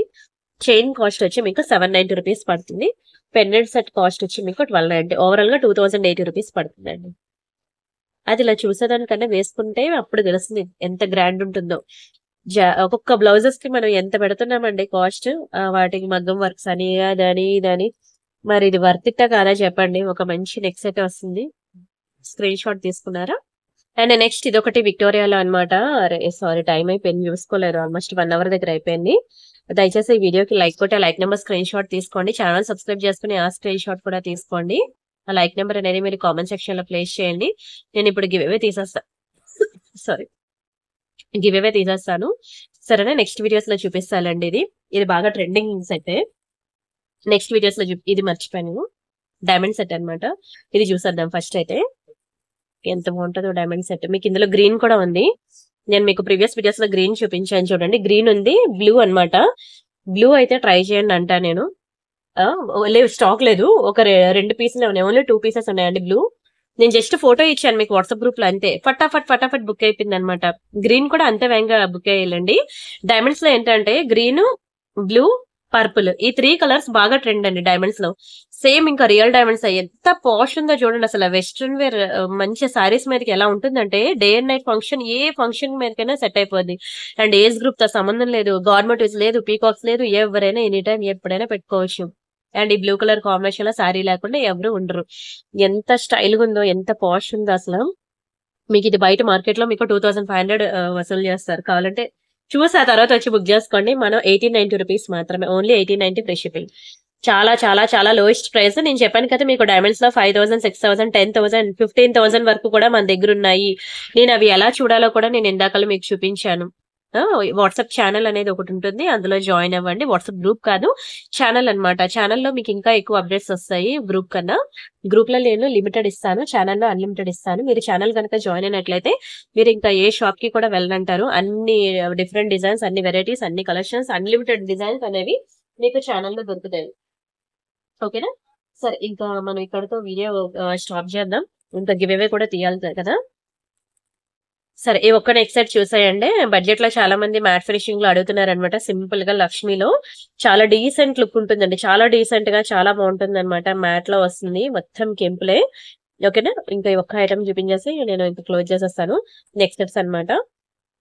చైన్ కాస్ట్ వచ్చి మీకు 790 రూపీస్ పడుతుంది. పెండెంట్ సెట్ కాస్ట్ వచ్చి మీకు 1290. ఓవరాల్ గా 2080 రూపీస్ పడుతుందండి. అది ఇలా చూసేదానికన్నా వేసుకుంటే అప్పుడు తెలుస్తుంది ఎంత గ్రాండ్ ఉంటుందో. ఒక్కొక్క బ్లౌజెస్ కి మనం ఎంత పెడుతున్నామండి కాస్ట్, వాటికి మగ్గం వర్క్స్ అని అదని ఇదని. మరి ఇది వర్తిట్టా కాదా చెప్పండి? ఒక మంచి నెక్ సెట్ వస్తుంది. స్క్రీన్ షాట్ తీసుకున్నారా? అండ్ నెక్స్ట్ ఇది ఒకటి విక్టోరియాలో అనమాట. సారీ, టైం అయిపోయింది, చూసుకోలేదు. ఆల్మోస్ట్ 1 అవర్ దగ్గర అయిపోయింది. దయచేసి ఈ వీడియోకి లైక్ కొట్టి ఆ లైక్ నెంబర్ స్క్రీన్ షాట్ తీసుకోండి. ఛానల్ సబ్స్క్రైబ్ చేసుకుని ఆ స్క్రీన్ షాట్ కూడా తీసుకోండి. ఆ లైక్ నెంబర్ అనేది మీరు కామెంట్ సెక్షన్ లో ప్లేస్ చేయండి. నేను ఇప్పుడు గివ్ అవే తీసేస్తాను. సారీ, గివ్ అవే తీసేస్తాను. సరేనా? నెక్స్ట్ వీడియోస్ లో చూపిస్తానండి. ఇది బాగా ట్రెండింగ్ సెట్. నెక్స్ట్ వీడియోస్ లో ఇది మర్చిపోయాను, డైమండ్ సెట్ అన్నమాట. ఇది చూసేద్దాం ఫస్ట్ అయితే. ఎంత బాగుంటుందో డైమండ్ సెట్. మీకు ఇందులో గ్రీన్ కూడా ఉంది. నేను మీకు ప్రీవియస్ వీడియోస్ లో గ్రీన్ చూపించాను చూడండి. గ్రీన్ ఉంది, బ్లూ అన్నమాట. బ్లూ అయితే ట్రై చేయండి అంటా నేను. లేదు, స్టాక్ లేదు. ఒక 2 పీసులు ఉన్నాయి, ఓన్లీ 2 పీసెస్ ఉన్నాయండి బ్లూ. నేను జస్ట్ ఫోటో ఇచ్చాను మీకు వాట్సాప్ గ్రూప్ లో, అంతే. ఫటాఫట్ బుక్ అయిపోయింది అనమాట. గ్రీన్ కూడా అంతే వేగంగా బుక్ అయ్యాలండి. డైమండ్స్ లో ఏంటంటే గ్రీన్, బ్లూ పర్పుల్. ఈ 3 కలర్స్ బాగా ట్రెండ్ అండి డైమండ్స్ లో. సేమ్ ఇంకా రియల్ డైమండ్స్ ఎంత పాష్ ఉందో చూడండి అసలు. వెస్ట్రన్ వేర్ మంచి సారీస్ మీదకి ఎలా ఉంటుందంటే డే అండ్ నైట్ ఫంక్షన్ ఏ ఫంక్షన్ మీదకైనా సెట్ అయిపోద్ది. అండ్ ఏజ్ గ్రూప్ తో సంబంధం లేదు, గవర్నమెంట్ లేదు, పీకాక్స్ లేదు, ఎవరైనా ఎనీ టైం ఎప్పుడైనా పెట్టుకోవచ్చు. అండ్ ఈ బ్లూ కలర్ కాంబినేషన్ లో సారీ లేకుండా ఎవరు ఉండరు. ఎంత స్టైల్ గా ఉందో, ఎంత పాష్ ఉందో అసలు. మీకు ఇది బయట మార్కెట్ లో మీకు 2500 వసూలు చేస్తారు. కావాలంటే చూసి ఆ తర్వాత వచ్చి బుక్ చేసుకోండి. మనం 1890 రూపీస్ మాత్రమే, ఓన్లీ 1890 ఫ్రీ షిప్పింగ్. చాలా చాలా చాలా లోయెస్ట్ ప్రైస్. నేను చెప్పాను కదా మీకు డైమండ్స్ లో 5000, 6000, 10,000, 15,000 వరకు కూడా మన దగ్గర ఉన్నాయి. నేను అవి ఎలా చూడాలో కూడా నేను ఇందాకలో మీకు చూపించాను. వాట్సాప్ ఛానల్ అనేది ఒకటి ఉంటుంది, అందులో జాయిన్ అవ్వండి. వాట్సాప్ గ్రూప్ కాదు, ఛానల్ అనమాట. ఛానల్లో మీకు ఇంకా ఎక్కువ అప్డేట్స్ వస్తాయి గ్రూప్ కన్నా. గ్రూప్ లో నేను లిమిటెడ్ ఇస్తాను, ఛానల్లో అన్లిమిటెడ్ ఇస్తాను. మీరు ఛానల్ కనుక జాయిన్ అయినట్లయితే మీరు ఇంకా ఏ షాప్ కి కూడా వెళ్ళంటారు. అన్ని డిఫరెంట్ డిజైన్స్, అన్ని వెరైటీస్, అన్ని కలెక్షన్స్, అన్లిమిటెడ్ డిజైన్స్ అనేవి మీకు ఛానల్లో దొరుకుతాయి. ఓకేనా? సరే, ఇంకా మనం ఇక్కడతో వీడియో స్టాప్ చేద్దాం. ఇంకా గివ్ అవే కూడా తీయాలి కదా. సరే, ఈ ఒక్క నెక్స్ట్ సెట్ చూసాయండి. బడ్జెట్ లో చాలా మంది మ్యాట్ ఫినిషింగ్ లో అడుగుతున్నారు అనమాట. సింపుల్ గా లక్ష్మిలో చాలా డీసెంట్ లుక్ ఉంటుందండి. చాలా డీసెంట్ గా చాలా బాగుంటుంది అనమాట. మ్యాట్ లో వస్తుంది, మొత్తం కెంపులే. ఓకేనా? ఇంకా ఈ ఒక్క ఐటమ్ చూపించేసి నేను ఇంకా క్లోజ్ చేసేస్తాను. నెక్స్ట్ సెట్స్ అనమాట.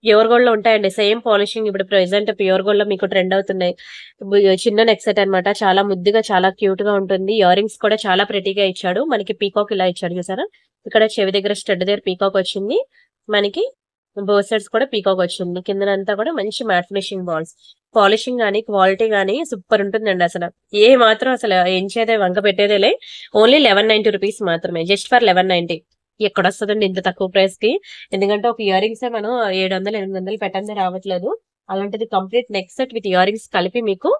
ప్యూర్ గోల్డ్ లో ఉంటాయండి, సేమ్ పాలిషింగ్. ఇప్పుడు ప్రెసెంట్ ప్యూర్ గోల్డ్ లో మీకు ట్రెండ్ అవుతున్నాయి. చిన్న నెక్ సెట్ అనమాట. చాలా ముద్దుగా, చాలా క్యూట్ గా ఉంటుంది. ఇయర్ రింగ్స్ కూడా చాలా ప్రెటీగా ఇచ్చాడు మనకి. పీకాక్ ఇలా ఇచ్చాడు చూసారా. ఇక్కడ చెవి దగ్గర స్టడ్ దగ్గర పీకాక్ వచ్చింది మనకి. బోత్ సైడ్స్ కూడా పీకాక్ వచ్చింది. కిందనంతా కూడా మంచి మ్యాట్ ఫినిషింగ్ బాల్స్. పాలిషింగ్ గానీ, క్వాలిటీ గానీ సూపర్ ఉంటుందండి అసలు. ఏ మాత్రం అసలు ఎంచేదే వంక పెట్టేదేలే. ఓన్లీ 1190 రూపీస్ మాత్రమే, జస్ట్ ఫర్ 1190. ఎక్కడ వస్తుందండి ఇంత తక్కువ ప్రైస్ కి? ఎందుకంటే ఒక ఇయర్ రింగ్స్ మనం 700, 800 పెట్టండి రావట్లేదు. అలాంటిది complete neck set with ear rings కలిపి మీకు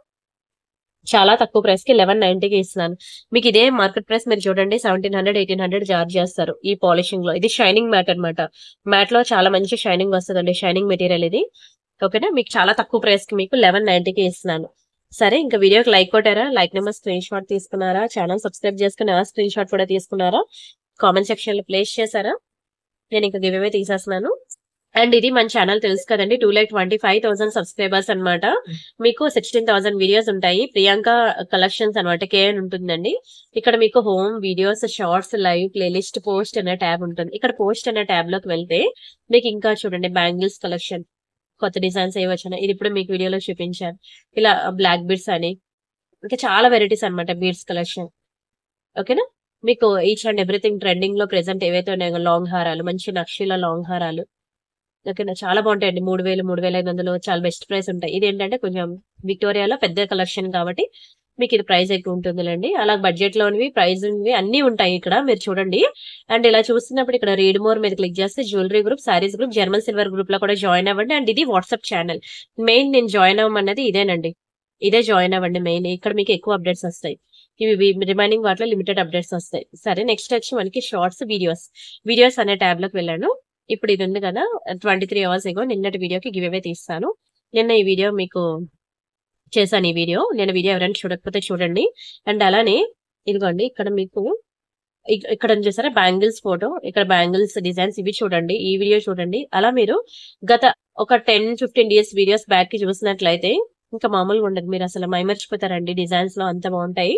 చాలా తక్కువ ప్రైస్ కి 1190కి ఇస్తున్నాను. మీకు ఇదే మార్కెట్ ప్రైస్ మీరు చూడండి 1700, 1800 చార్జ్ చేస్తారు ఈ పాలిషింగ్ లో. ఇది షైనింగ్ మ్యాట్ అనమాట. మ్యాట్ లో చాలా మంచి షైనింగ్ వస్తుందండి, షైనింగ్ మెటీరియల్ ఇది. ఓకేనా? మీకు చాలా తక్కువ ప్రైస్ కి మీకు 1190కి ఇస్తున్నాను. సరే, ఇంకా వీడియోకి లైక్ కొట్టారా? లైక్ నెంబర్ స్క్రీన్ షాట్ తీసుకున్నారా? ఛానల్ సబ్స్క్రైబ్ చేసుకుని ఆ స్క్రీన్ షాట్ కూడా తీసుకున్నారా? కామెంట్ సెక్షన్ లో ప్లేస్ చేశారా? నేను ఇంకా గివ్ అవే తీసేస్తున్నాను. అండ్ ఇది మన ఛానల్ తెలుసు కదండి, 2,25,000 సబ్స్క్రైబర్స్ అనమాట. మీకు 16,000 వీడియోస్ ఉంటాయి. ప్రియాంక కలెక్షన్స్ అనమాట, కేఎన్ ఉంటుందండి. ఇక్కడ మీకు home, videos, shorts, live, playlist, post అనే ట్యాబ్ ఉంటుంది. ఇక్కడ పోస్ట్ అనే ట్యాబ్ లోకి వెళ్తే మీకు ఇంకా చూడండి బ్యాంగిల్స్ కలెక్షన్, కొత్త డిజైన్స్ ఏవి వచ్చినాయి. ఇది ఇప్పుడు మీకు వీడియోలో చూపించాను. ఇలా బ్లాక్ బీడ్స్ అని ఇంకా చాలా వెరైటీస్ అనమాట, బీడ్స్ కలెక్షన్. ఓకేనా? మీకు ఈచ్ అండ్ ఎవ్రీథింగ్ ట్రెండింగ్ లో ప్రెసెంట్ ఏవైతే ఉన్నాయో లాంగ్ హారాలు, మంచి నక్షీల లాంగ్ హారాలు. ఓకేనా? చాలా బాగుంటాయండి. 3000, 3500 చాలా బెస్ట్ ప్రైస్ ఉంటాయి. ఇది ఏంటంటే కొంచెం విక్టోరియాలో పెద్ద కలెక్షన్ కాబట్టి మీకు ఇది ప్రైస్ ఎక్కువ ఉంటుందిలేండి. అలా బడ్జెట్ లోనివి, ప్రైస్ అన్ని ఉంటాయి ఇక్కడ మీరు చూడండి. అండ్ ఇలా చూస్తున్నప్పుడు ఇక్కడ రీడ్ మోర్ మీద క్లిక్ చేస్తే jewellery group, saris group, German silver group లో కూడా జాయిన్ అవ్వండి. అండ్ ఇది వాట్సాప్ ఛానల్. మెయిన్ నేను జాయిన్ అవ్వమన్నది ఇదేనండి. ఇదే జాయిన్ అవ్వండి మెయిన్. ఇక్కడ మీకు ఎక్కువ అప్డేట్స్ వస్తాయి. ఇవి రిమైనింగ్ వాటిలో లిమిటెడ్ అప్డేట్స్ వస్తాయి. సరే, నెక్స్ట్ వచ్చి మనకి షార్ట్స్, వీడియోస్ అనే ట్యాబ్ లోకి వెళ్ళాను. ఇప్పుడు ఇది ఉంది కదా, 23 అవర్స్ ఎగో నిన్నటి వీడియోకి గివ్ అవే తీస్తాను. నిన్న ఈ వీడియో మీకు చేశాను. ఈ వీడియో ఎవరైనా చూడకపోతే చూడండి. అండ్ అలానే ఇదిగోండి, ఇక్కడ మీకు ఇక్కడ చూసారా బ్యాంగిల్స్ ఫోటో, ఇక్కడ బ్యాంగిల్స్ డిజైన్స్ ఇవి చూడండి. ఈ వీడియో చూడండి. అలా మీరు గత ఒక 10-15 డేస్ వీడియోస్ బ్యాక్ కి చూసినట్లయితే ఇంకా మామూలుగా ఉండదు. మీరు అసలు మైమర్చిపోతారండి, డిజైన్స్ లో అంత బాగుంటాయి.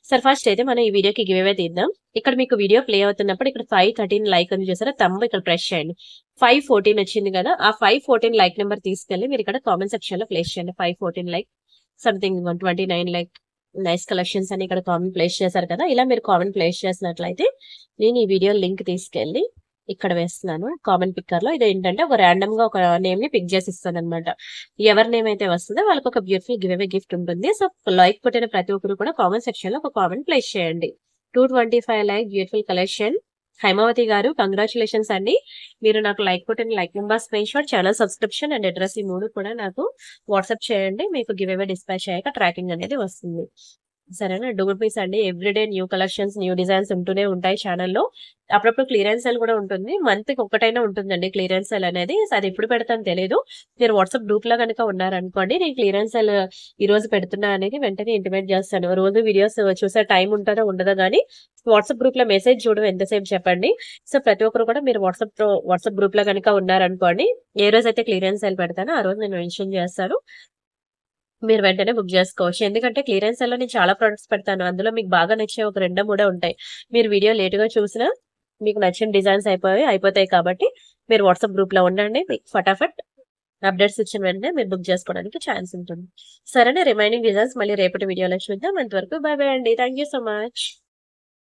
సరే, ఫస్ట్ అయితే మనం ఈ వీడియోకి గివ్ అవే తీద్దాం. ఇక్కడ మీకు వీడియో ప్లే అవుతున్నప్పుడు ఇక్కడ 513 లైక్ అని చూసారా, తంబు ఇక్కడ ప్రెస్ చేయండి. 514 వచ్చింది కదా, ఆ 514 లైక్ నెంబర్ తీసుకెళ్లి మీరు ఇక్కడ కామెంట్ సెక్షన్ లో ప్లేస్ చేయండి. 514 like something 129 like nice collections అని ఇక్కడ కామెంట్ ప్లేస్ చేశారు కదా. ఇలా మీరు కామెంట్ ప్లేస్ చేసినట్లయితే నేను ఈ వీడియో లింక్ తీసుకెళ్లి ఇక్కడ వేస్తున్నాను కామెంట్ పిక్కర్ లో. ఇది ఏంటంటే ఒక ర్యాండమ్ గా ఒక నేమ్ ని పిక్ చేసి ఇస్తాను అనమాట. ఎవరి నేమ్ అయితే వస్తుందో వాళ్ళకి ఒక బ్యూటిఫుల్ గివ్ అవే గిఫ్ట్ ఉంటుంది. సో లైక్ కొట్టిన ప్రతి ఒక్కరు కూడా కామెంట్ సెక్షన్ లో ఒక కామెంట్ ప్లేస్ చేయండి. 225 లైక్ బ్యూటిఫుల్ కలెక్షన్. హైమావతి గారు కంగ్రాచులేషన్స్ అండి. మీరు నాకు లైక్ కొట్టిన like number, screen shot, channel subscription and address ఈ 3 కూడా నాకు వాట్సాప్ చేయండి. మీకు గివ్ అవే డిస్పాచ్ అయ్యాక ట్రాకింగ్ అనేది వస్తుంది. సరేనా? డోంట్ మిస్ అండి. Everyday new collections, new designs ఉంటూనే ఉంటాయి ఛానల్లో. అప్పుడప్పుడు క్లియరెన్స్ సేల్ కూడా ఉంటుంది. మంత్ కి ఒకటైనా ఉంటుందండి క్లియరెన్స్ సేల్ అనేది. అది ఎప్పుడు పెడతాను తెలియదు. మీరు వాట్సాప్ గ్రూప్ లో కనుక ఉన్నారనుకోండి, నేను క్లియరెన్స్ సేల్ ఈ రోజు పెడుతున్నా అనేది వెంటనే ఇంటిమేట్ చేస్తాను. రోజు వీడియోస్ చూసే టైం ఉంటుందో ఉండదో కానీ వాట్సాప్ గ్రూప్ లో మెసేజ్ చూడడం ఎంతసేపు చెప్పండి. సో ప్రతి ఒక్కరు కూడా మీరు వాట్సాప్ గ్రూప్ లో కనుక ఉన్నారనుకోండి, ఏ రోజు అయితే క్లియరెన్స్ సేల్ పెడతానో ఆ రోజు నేను మెన్షన్ చేస్తాను. మీరు వెంటనే బుక్ జేసుకోవచ్చు. ఎందుకంటే క్లియరెన్స్ సేల్‌లో నేను చాలా ప్రొడక్ట్స్ పెడతాను. అందులో మీకు బాగా నచ్చే ఒక రెండో మూడో ఉంటాయి. మీరు వీడియో లేట్‌గా చూసినా మీకు నచ్చిన డిజైన్స్ అయిపోతాయి కాబట్టి మీరు వాట్సాప్ గ్రూప్‌లో ఉండండి. మీకు ఫటాఫట్ అప్డేట్స్ ఇచ్చిన వెంటనే మీరు బుక్ చేసుకోవడానికి ఛాన్స్ ఉంటుంది. సరేనా? రిమైనింగ్ డిజైన్స్ మళ్ళీ రేపటి వీడియోలో చూద్దాం. అంతవరకు బై బై అండి. Thank you so much.